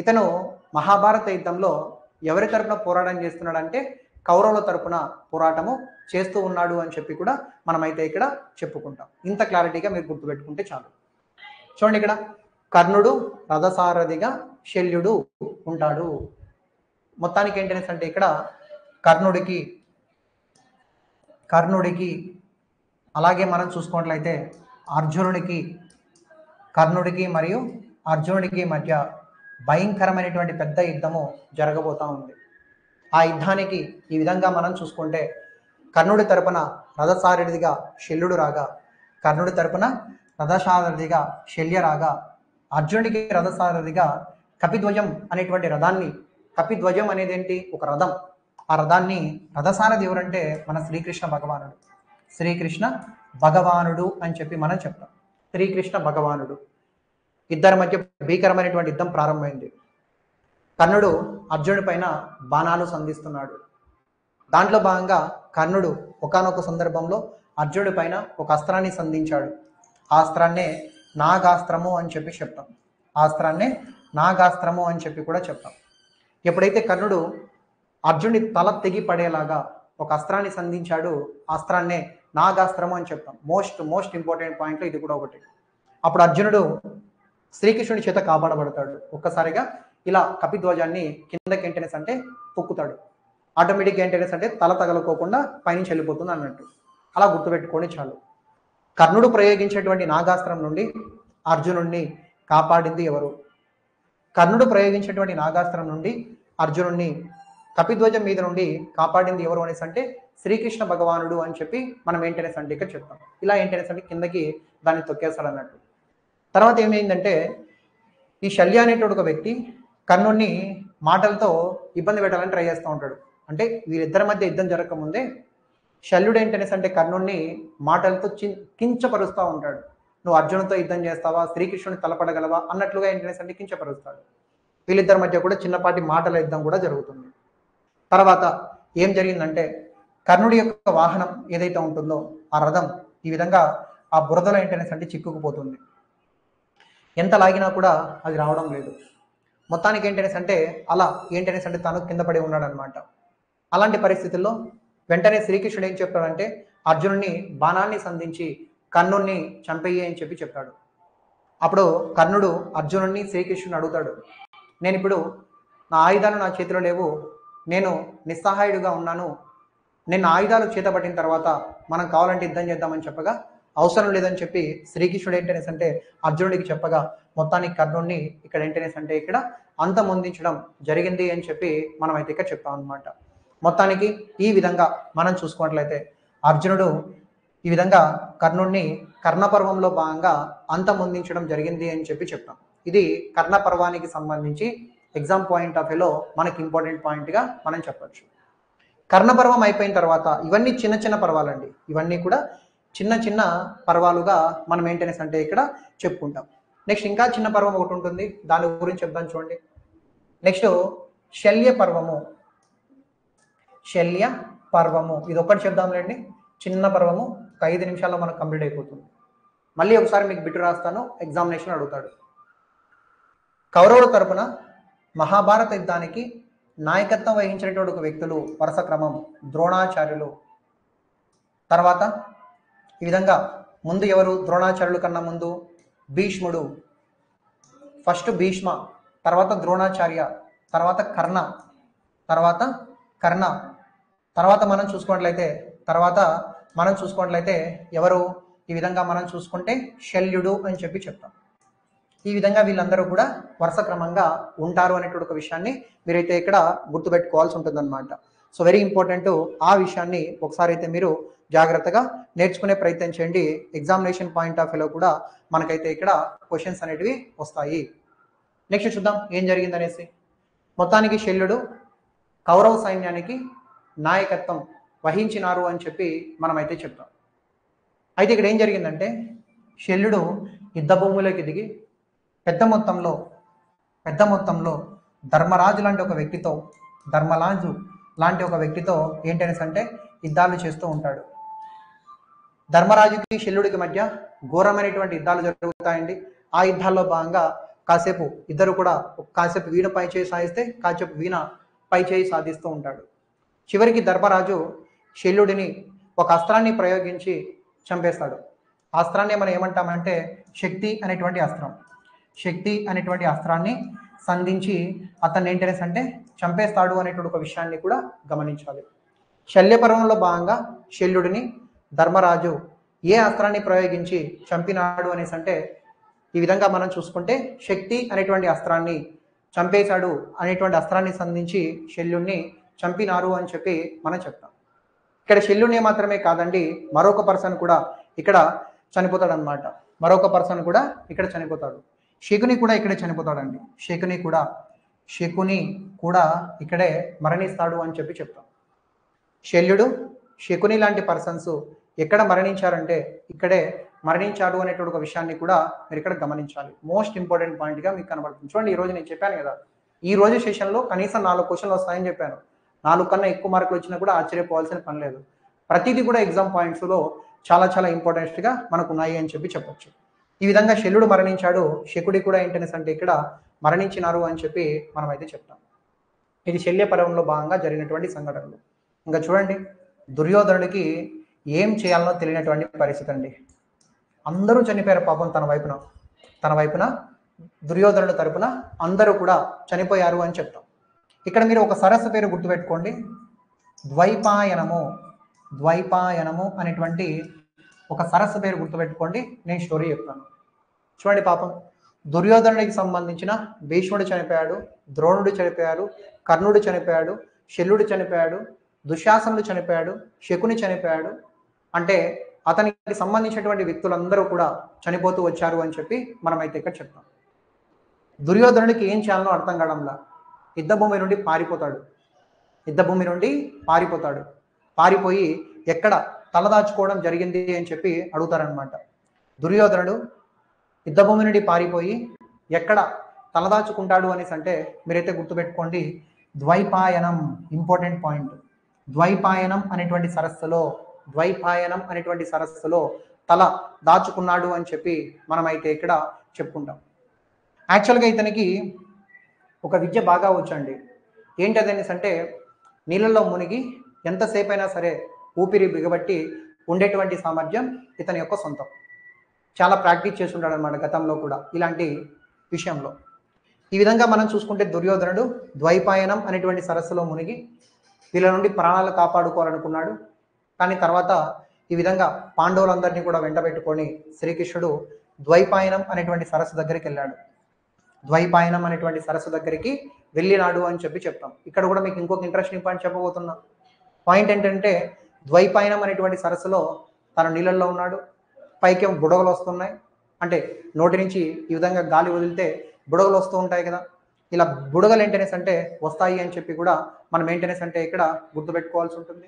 ఇతను మహాభారత యుద్ధంలో ఎవరి తరపున పోరాటం చేస్తున్నాడంటే కౌరవుల తరపున పోరాటము చేస్తూ ఉన్నాడు అని చెప్పి కూడా మనమైతే ఇక్కడ చెప్పుకుంటాం. ఇంత క్లారిటీగా మీరు గుర్తుపెట్టుకుంటే చాలు. చూడండి, ఇక్కడ కర్ణుడు రథసారథిగా శల్యుడు ఉంటాడు. మొత్తానికి ఏంటనేసి అంటే ఇక్కడ కర్ణుడికి అలాగే మనం చూసుకున్నట్లయితే కర్ణుడికి మరియు అర్జునుడికి మధ్య భయంకరమైనటువంటి పెద్ద యుద్ధము జరగబోతా ఉంది. ఆ యుద్ధానికి ఈ విధంగా మనం చూసుకుంటే కర్ణుడి తరపున రథసారథిగా శల్యుడు రాగా, కర్ణుడి తరపున రథసారథిగా శల్య రాగా, అర్జునుడికి రథసారథిగా కపిధ్వజం అనేటువంటి రథాన్ని, కపిధ్వజం అనేది ఏంటి? ఒక రథం. ఆ రథాన్ని రథసారథి ఎవరంటే మన శ్రీకృష్ణ భగవానుడు అని చెప్పి మనం చెప్తాం. శ్రీకృష్ణ భగవానుడు. ఇద్దరి మధ్య భీకరమైనటువంటి యుద్ధం ప్రారంభమైంది. కర్ణుడు అర్జునుడి పైన బాణాలు సంధిస్తున్నాడు. దాంట్లో భాగంగా కర్ణుడు ఒకానొక సందర్భంలో అర్జునుడి పైన ఒక అస్త్రాన్ని సంధించాడు. ఆ అస్త్రాన్నే నాగాస్త్రము అని చెప్పి చెప్తాం. ఆ అస్త్రాన్నే నాగాస్త్రము అని చెప్పి కూడా చెప్తాం. ఎప్పుడైతే కర్ణుడు అర్జునుడి తల తెగి పడేలాగా ఒక అస్త్రాన్ని సంధించాడు, ఆ అస్త్రాన్నే నాగాస్త్రము అని చెప్తాం. మోస్ట్ ఇంపార్టెంట్ పాయింట్లో ఇది కూడా ఒకటి. అప్పుడు అర్జునుడు శ్రీకృష్ణుడి చేత కాపాడబడతాడు. ఒక్కసారిగా ఇలా కపిధ్వజాన్ని కిందకి ఏంటనేసి అంటే తొక్కుతాడు. ఆటోమేటిక్గా ఏంటనేసి అంటే తల తగలకోకుండా పైనుంచి వెళ్ళిపోతుంది అన్నట్టు. అలా గుర్తుపెట్టుకోండి చాలు. కర్ణుడు ప్రయోగించేటువంటి నాగాస్త్రం నుండి అర్జునుడిని కాపాడింది ఎవరు? కర్ణుడు ప్రయోగించేటువంటి నాగాస్త్రం నుండి అర్జునుడిని కపిధ్వజం మీద నుండి కాపాడింది ఎవరు అనేసి అంటే శ్రీకృష్ణ భగవానుడు అని చెప్పి మనం ఏంటనేసి అంటే ఇక్కడ చెప్తాం. ఇలా ఏంటనేసి అంటే కిందకి దాన్ని తొక్కేస్తాడు అన్నట్టు. తర్వాత ఏమైందంటే ఈ శల్య అనేటువంటి ఒక వ్యక్తి కర్ణుడిని మాటలతో ఇబ్బంది పెట్టాలని ట్రై చేస్తూ ఉంటాడు. అంటే వీరిద్దరి మధ్య యుద్ధం జరగకముందే శల్యుడు ఏంటనేసి అంటే కర్ణుడిని మాటలతో కించపరుస్తూ ఉంటాడు. నువ్వు అర్జునుడితో యుద్ధం చేస్తావా, శ్రీకృష్ణుని తలపడగలవా అన్నట్లుగా ఏంటనేసి అంటే కించపరుస్తాడు. వీళ్ళిద్దరి మధ్య కూడా చిన్నపాటి మాటల యుద్ధం కూడా జరుగుతుంది. తర్వాత ఏం జరిగిందంటే కర్ణుడి యొక్క వాహనం ఏదైతే ఉంటుందో ఆ రథం ఈ విధంగా ఆ బురదలో ఏంటనేసి అంటే చిక్కుకుపోతుంది. ఎంత లాగినా కూడా అది రావడం లేదు. మొత్తానికి ఏంటనేసి అంటే అలా ఏంటనేసి అంటే తను కింద పడి ఉన్నాడు అనమాట. అలాంటి పరిస్థితుల్లో వెంటనే శ్రీకృష్ణుడు ఏం చెప్పాడంటే అర్జునుడిని బాణాన్ని సంధించి కర్ణుడిని చంపేయి అని చెప్పి చెప్పాడు. అప్పుడు కర్ణుడు అర్జునుడిని శ్రీకృష్ణుని అడుగుతాడు, నేను ఇప్పుడు నా ఆయుధాలు నా చేతిలో లేవు, నేను నిస్సహాయుడుగా ఉన్నాను, నేను ఆయుధాలు చేతపట్టిన తర్వాత మనం కావాలంటే యుద్ధం చేద్దామని చెప్పగా అవసరం లేదని చెప్పి శ్రీకృష్ణుడు ఏంటనేసి అంటే అర్జునుడికి చెప్పగా మొత్తానికి కర్ణుడిని ఇక్కడ ఏంటనేసి అంటే ఇక్కడ అంతమొందించడం జరిగింది అని చెప్పి మనం అయితే ఇక్కడ చెప్తాం అనమాట. మొత్తానికి ఈ విధంగా మనం చూసుకున్నట్లయితే అర్జునుడు ఈ విధంగా కర్ణుడిని కర్ణపర్వంలో భాగంగా అంతమొందించడం జరిగింది అని చెప్పి చెప్తాం. ఇది కర్ణ పర్వానికి సంబంధించి ఎగ్జామ్ పాయింట్ ఆఫ్ వ్యూలో మనకి ఇంపార్టెంట్ పాయింట్గా మనం చెప్పొచ్చు. కర్ణపర్వం అయిపోయిన తర్వాత ఇవన్నీ చిన్న చిన్న పర్వాలండి, ఇవన్నీ కూడా చిన్న చిన్న పర్వాలుగా మనం ఏంటనేసి అంటే ఇక్కడ చెప్పుకుంటాం. నెక్స్ట్ ఇంకా చిన్న పర్వం ఒకటి ఉంటుంది, దాని గురించి చెప్దాం చూడండి. నెక్స్ట్ శల్య పర్వము. శల్య పర్వము ఇది ఒకటి చెప్దాంలేండి. చిన్న పర్వము, ఒక 5 నిమిషాల్లో మనకు కంప్లీట్ అయిపోతుంది. మళ్ళీ ఒకసారి మీకు బిట్టు రాస్తాను, ఎగ్జామినేషన్ అడుగుతాడు. కౌరవుల తరపున మహాభారత యుద్ధానికి నాయకత్వం వహించినటువంటి ఒక వ్యక్తులు వరుస క్రమం ద్రోణాచార్యులు. తర్వాత ఈ విధంగా ముందు ఎవరు? ద్రోణాచార్యుల కన్నా ముందు భీష్ముడు, ఫస్ట్ భీష్మ, తర్వాత ద్రోణాచార్య, తర్వాత కర్ణ, తర్వాత మనం చూసుకున్నట్లయితే ఎవరు? ఈ విధంగా మనం చూసుకుంటే శల్యుడు అని చెప్పి చెప్తాం. ఈ విధంగా వీళ్ళందరూ కూడా వరుస క్రమంగా ఉంటారు అనేటువంటి ఒక విషయాన్ని మీరైతే ఇక్కడ గుర్తుపెట్టుకోవాల్సి ఉంటుందన్నమాట. So very important. ఆ విషయాన్ని ఒకసారి అయితే మీరు జాగ్రత్తగా నేర్చుకునే ప్రయత్నం చేయండి. ఎగ్జామినేషన్ పాయింట్ ఆఫ్ వ్యూలో కూడా మనకైతే ఇక్కడ క్వశ్చన్స్ అనేటివి వస్తాయి. నెక్స్ట్ చూద్దాం ఏం జరిగిందనేసి. మొత్తానికి శల్యుడు కౌరవ సైన్యానికి నాయకత్వం వహించినారు అని చెప్పి మనమైతే చెప్తాం. అయితే ఇక్కడ ఏం జరిగిందంటే శల్యుడు యుద్ధ భూమిలోకి దిగి పెద్ద మొత్తంలో ధర్మరాజు లాంటి ఒక వ్యక్తితో ఏంటనేసి అంటే యుద్ధాలు చేస్తూ ఉంటాడు. ధర్మరాజుకి శల్యుడికి మధ్య ఘోరమైనటువంటి యుద్ధాలు జరుగుతాయండి. ఆ యుద్ధాల్లో భాగంగా కాసేపు ఇద్దరు కూడా కాసేపు వీణ పై చేయి సాధిస్తే కాసేపు వీణ పై చేయి సాధిస్తూ ఉంటాడు. చివరికి ధర్మరాజు శల్యుడిని ఒక అస్త్రాన్ని ప్రయోగించి చంపేస్తాడు. ఆ అస్త్రాన్ని మనం ఏమంటామంటే శక్తి అనేటువంటి అస్త్రాన్ని సంధించి అతన్ని ఏంటనేసి అంటే చంపేస్తాడు అనేటువంటి ఒక విషయాన్ని కూడా గమనించాలి. శల్యపర్వంలో భాగంగా శల్యుడిని ధర్మరాజు ఏ అస్త్రాన్ని ప్రయోగించి చంపినాడు అనేసి అంటే ఈ విధంగా మనం చూసుకుంటే శక్తి అనేటువంటి అస్త్రాన్ని చంపేశాడు అనేటువంటి అస్త్రాన్ని సంధించి శల్యుడిని చంపినారు అని చెప్పి మనం చెప్తాం. ఇక్కడ శల్యుడిని మాత్రమే కాదండి, మరొక పర్సన్ కూడా ఇక్కడ చనిపోతాడు అనమాట. శకుని కూడా ఇక్కడే చనిపోతాడండి. శకుని కూడా ఇక్కడే మరణిస్తాడు అని చెప్పి చెప్తాం. శల్యుడు, శకుని లాంటి పర్సన్స్ ఎక్కడ మరణించారంటే ఇక్కడే మరణించాడు అనేటువంటి ఒక విషయాన్ని కూడా మీరు ఇక్కడ గమనించాలి. మోస్ట్ ఇంపార్టెంట్ పాయింట్గా మీకు కనబడుతుంది. చూడండి, ఈ రోజు నేను చెప్పాను కదా, ఈ రోజు సెషన్లో కనీసం 4 క్వశ్చన్లు వస్తాయని చెప్పాను. 4 కన్నా ఎక్కువ మార్కులు వచ్చినా కూడా ఆశ్చర్యపోవాల్సిన పని లేదు. ప్రతిదీ కూడా ఎగ్జామ్ పాయింట్స్లో చాలా చాలా ఇంపార్టెంట్గా మనకు ఉన్నాయి అని చెప్పి చెప్పొచ్చు. ఈ విధంగా శల్యుడు మరణించాడు, శకుడి కూడా ఏంటనేసి అంటే ఇక్కడ మరణించినారు అని చెప్పి మనం అయితే చెప్తాం. ఇది శల్య పర్వంలో భాగంగా జరిగినటువంటి సంఘటనలు. ఇంకా చూడండి, దుర్యోధనుడికి ఏం చేయాలనో తెలియనటువంటి పరిస్థితి అండి. అందరూ చనిపోయారు పాపం తన వైపున దుర్యోధనుడి తరపున అందరూ కూడా చనిపోయారు అని చెప్తాం. ఇక్కడ మీరు ఒక సరస్సు పేరు గుర్తుపెట్టుకోండి, ద్వైపాయనము అనేటువంటి ఒక సరస్సు పేరు గుర్తుపెట్టుకోండి. నేను స్టోరీ చెప్తాను. చూడండి, పాపం దుర్యోధనుడికి సంబంధించిన భీష్ముడు చనిపోయాడు, ద్రోణుడు చనిపోయాడు, కర్ణుడు చనిపోయాడు, శల్యుడు చనిపోయాడు, దుశ్శాసనుడు చనిపోయాడు, శకుని చనిపోయాడు. అంటే అతనికి సంబంధించినటువంటి వ్యక్తులందరూ కూడా చనిపోతూ వచ్చారు అని చెప్పి మనమైతే ఇక్కడ చెప్తాం. దుర్యోధనుడికి ఏం చేయాలనో అర్థం కావడంలా యుద్ధభూమి నుండి పారిపోతాడు. పారిపోయి ఎక్కడ తలదాచుకోవడం జరిగింది అని చెప్పి అడుగుతారనమాట. దుర్యోధనుడు యుద్ధభూమి నుండి పారిపోయి ఎక్కడ తలదాచుకుంటాడు అనేసి అంటే మీరైతే గుర్తుపెట్టుకోండి, ద్వైపాయనం. Important point. ద్వైపాయనం అనేటువంటి సరస్సులో తల దాచుకున్నాడు అని చెప్పి మనమైతే ఇక్కడ చెప్పుకుంటాం. యాక్చువల్గా ఇతనికి ఒక విద్య బాగా వచ్చండి. ఏంటదనేసి అంటే నీళ్ళల్లో మునిగి ఎంతసేపు అయినా సరే ఊపిరి బిగబట్టి ఉండేటువంటి సామర్థ్యం ఇతని యొక్క సొంతం. చాలా ప్రాక్టీస్ చేసి ఉంటాడు అనమాట గతంలో కూడా ఇలాంటి విషయంలో. ఈ విధంగా మనం చూసుకుంటే దుర్యోధనుడు ద్వైపాయనం అనేటువంటి సరస్సులో మునిగి వీళ్ళ నుండి ప్రాణాలు కాపాడుకోవాలనుకున్నాడు. కానీ తర్వాత ఈ విధంగా పాండవులందరినీ కూడా వెంటబెట్టుకొని శ్రీకృష్ణుడు ద్వైపాయనం అనేటువంటి సరస్సు దగ్గరికి వెళ్ళాడు. ద్వైపాయనం అనేటువంటి సరస్సు దగ్గరికి వెళ్ళినాడు అని చెప్పి చెప్తాం. ఇక్కడ కూడా మీకు ఇంకొక ఇంట్రెస్టింగ్ పాయింట్ చెప్పబోతున్నా. పాయింట్ ఏంటంటే ద్వైపాయనం అనేటువంటి సరస్సులో తన నీళ్ళల్లో ఉన్నాడు. పైకి బుడగలు వస్తున్నాయి, అంటే నోటి నుంచి ఈ విధంగా గాలి వదిలితే బుడగలు వస్తూ ఉంటాయి కదా. ఇలా బుడగ మెయింటెనెన్స్ అంటే వస్తాయి అని చెప్పి కూడా మన మెయింటెనెన్స్ అంటే ఇక్కడ గుర్తుపెట్టుకోవాల్సి ఉంటుంది.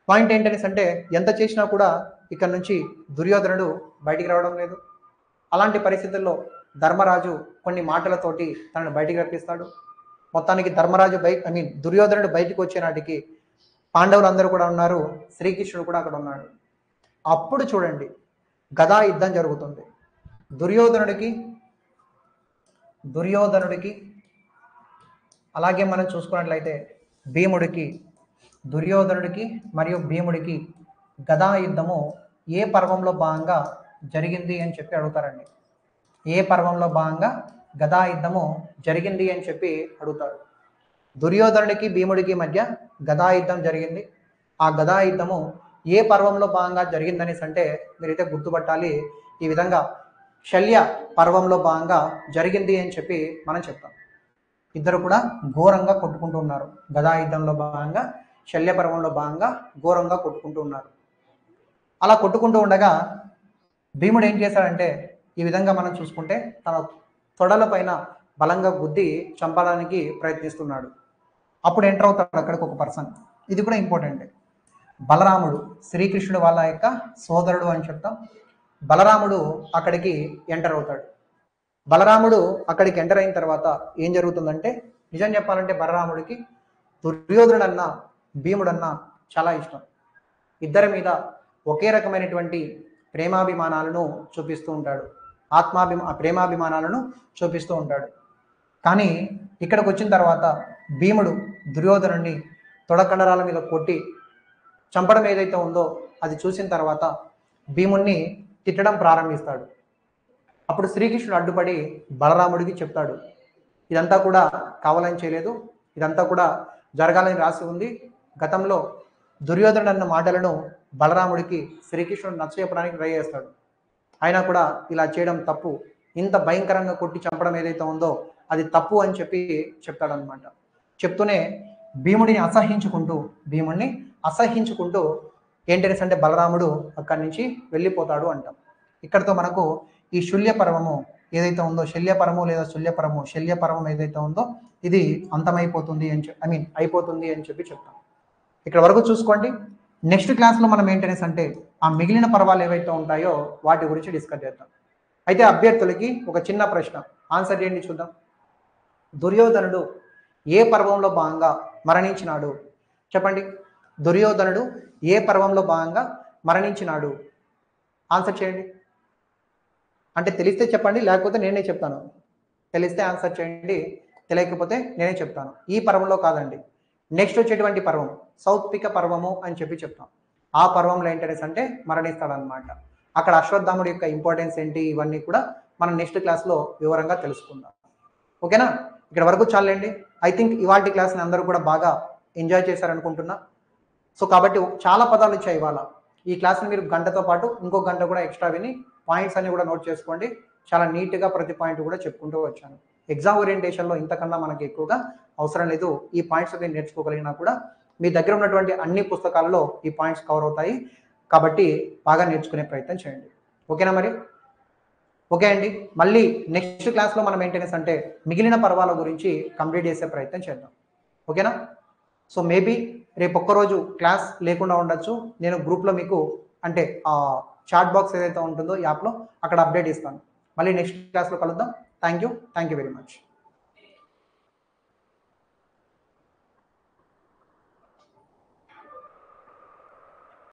పాయింట్ ఏంటనేసి అంటే ఎంత చేసినా కూడా ఇక్కడ నుంచి దుర్యోధనుడు బయటికి రావడం లేదు. అలాంటి పరిస్థితుల్లో ధర్మరాజు కొన్ని మాటలతోటి తనను బయటికి రప్పిస్తాడు. మొత్తానికి ధర్మరాజు దుర్యోధనుడు బయటికి వచ్చే నాటికి పాండవులు అందరూ కూడా ఉన్నారు, శ్రీకృష్ణుడు కూడా అక్కడ ఉన్నాడు. అప్పుడు చూడండి గదా యుద్ధం జరుగుతుంది. దుర్యోధనుడికి అలాగే మనం చూసుకున్నట్లయితే దుర్యోధనుడికి మరియు భీముడికి గదా యుద్ధము ఏ పర్వంలో భాగంగా జరిగింది అని చెప్పి అడుగుతారండి. ఏ పర్వంలో భాగంగా గదా యుద్ధము జరిగింది అని చెప్పి అడుగుతారు. దుర్యోధనుడికి భీముడికి మధ్య గదా యుద్ధం జరిగింది. ఆ గదా యుద్ధము ఏ పర్వంలో భాగంగా జరిగిందనేసి అంటే మీరైతే గుర్తుపట్టాలి. ఈ విధంగా శల్య పర్వంలో భాగంగా జరిగింది అని చెప్పి మనం చెప్తాం. ఇద్దరు కూడా ఘోరంగా కొట్టుకుంటూ ఉన్నారు. గదా యుద్ధంలో భాగంగా శల్య పర్వంలో భాగంగా ఘోరంగా కొట్టుకుంటూ ఉన్నారు. అలా కొట్టుకుంటూ ఉండగా భీముడు ఏం చేశాడంటే ఈ విధంగా మనం చూసుకుంటే తన తొడల పైన బలంగా గుద్ది చంపడానికి ప్రయత్నిస్తున్నాడు. అప్పుడు ఎంటర్ అవుతాడు అక్కడికి ఒక పర్సన్. ఇది కూడా ఇంపార్టెంట్. బలరాముడు, శ్రీకృష్ణుడు వాళ్ళ యొక్క సోదరుడు అని చెప్తాం. బలరాముడు అక్కడికి ఎంటర్ అవుతాడు. బలరాముడు అక్కడికి ఎంటర్ అయిన తర్వాత ఏం జరుగుతుందంటే, నిజం చెప్పాలంటే బలరాముడికి దుర్యోధనుడు అన్న భీముడన్నా చాలా ఇష్టం. ఇద్దరి మీద ఒకే రకమైనటువంటి ప్రేమాభిమానాలను చూపిస్తూ ఉంటాడు. ప్రేమాభిమానాలను చూపిస్తూ ఉంటాడు. కానీ ఇక్కడికి వచ్చిన తర్వాత భీముడు దుర్యోధనుడిని తొడకండరాల మీద కొట్టి చంపడం ఏదైతే ఉందో అది చూసిన తర్వాత భీముణ్ణి తిట్టడం ప్రారంభిస్తాడు. అప్పుడు శ్రీకృష్ణుడు అడ్డుపడి బలరాముడికి చెప్తాడు, ఇదంతా కూడా కావాలని చేయలేదు, ఇదంతా కూడా జరగాలని రాసి ఉంది. గతంలో దుర్యోధనుడు అన్న మాటలను బలరాముడికి శ్రీకృష్ణుడు నచ్చజెప్పడానికి ట్రై చేస్తాడు. అయినా కూడా ఇలా చేయడం తప్పు, ఇంత భయంకరంగా కొట్టి చంపడం ఏదైతే ఉందో అది తప్పు అని చెప్పి చెప్తాడనమాట. చెప్తూనే భీముడిని అసహించుకుంటూ ఏంటనేసి అంటే బలరాముడు అక్కడి నుంచి వెళ్ళిపోతాడు అంటాం. ఇక్కడితో మనకు ఈ శల్య పర్వము ఏదైతే ఉందో శల్య పర్వం ఏదైతే ఉందో ఇది అంతమైపోతుంది అయిపోతుంది అని చెప్పి చెప్తాం. ఇక్కడ వరకు చూసుకోండి. నెక్స్ట్ క్లాస్లో మనం ఏంటనేసి అంటే ఆ మిగిలిన పర్వాలు ఏవైతే ఉంటాయో వాటి గురించి డిస్కస్ చేద్దాం. అయితే అభ్యర్థులకి ఒక చిన్న ప్రశ్న, ఆన్సర్ చేయండి చూద్దాం. దుర్యోధనుడు ఏ పర్వంలో భాగంగా మరణించినాడు? చెప్పండి. దుర్యోధనుడు ఏ పర్వంలో భాగంగా మరణించినాడు? ఆన్సర్ చేయండి. అంటే తెలిస్తే చెప్పండి, లేకపోతే నేనే చెప్తాను. తెలిస్తే ఆన్సర్ చేయండి, తెలియకపోతే నేనే చెప్తాను. ఈ పర్వంలో కాదండి, నెక్స్ట్ వచ్చేటువంటి పర్వం సౌత్పిక పర్వము అని చెప్పి చెప్తాం. ఆ పర్వంలో ఏంటనేసి అంటే మరణిస్తాడనమాట. అక్కడ అశ్వత్థాముడి యొక్క ఇంపార్టెన్స్ ఏంటి ఇవన్నీ కూడా మనం నెక్స్ట్ క్లాస్లో వివరంగా తెలుసుకుందాం. ఓకేనా? ఇక్కడ వరకు చాలండి. ఐ థింక్ ఇవాళ క్లాస్ని అందరూ కూడా బాగా ఎంజాయ్ చేశారనుకుంటున్నా. సో కాబట్టి చాలా పదాలు ఇచ్చాయి ఇవాళ. ఈ క్లాస్ని మీరు గంటతో పాటు ఇంకొక గంట కూడా ఎక్స్ట్రా విని పాయింట్స్ అన్ని కూడా నోట్ చేసుకోండి. చాలా నీట్గా ప్రతి పాయింట్ కూడా చెప్పుకుంటూ వచ్చాను. ఎగ్జామ్ ఓరియంటేషన్లో ఇంతకన్నా మనకి ఎక్కువగా అవసరం లేదు. ఈ పాయింట్స్ నేను నేర్చుకోగలిగినా కూడా మీ దగ్గర ఉన్నటువంటి అన్ని పుస్తకాలలో ఈ పాయింట్స్ కవర్ అవుతాయి. కాబట్టి బాగా నేర్చుకునే ప్రయత్నం చేయండి. ఓకేనా? మరి ఓకే అండి. మళ్ళీ నెక్స్ట్ క్లాస్లో మనం ఏంటనేసి అంటే మిగిలిన పర్వాల గురించి కంప్లీట్ చేసే ప్రయత్నం చేద్దాం. ఓకేనా? సో మేబీ రేపు ఒక్కరోజు క్లాస్ లేకుండా ఉండొచ్చు. నేను గ్రూప్లో మీకు అంటే చాట్ బాక్స్ ఏదైతే ఉంటుందో యాప్లో అక్కడ అప్డేట్ ఇస్తాను. మళ్ళీ నెక్స్ట్ క్లాస్లో కలుద్దాం. Thank you very much.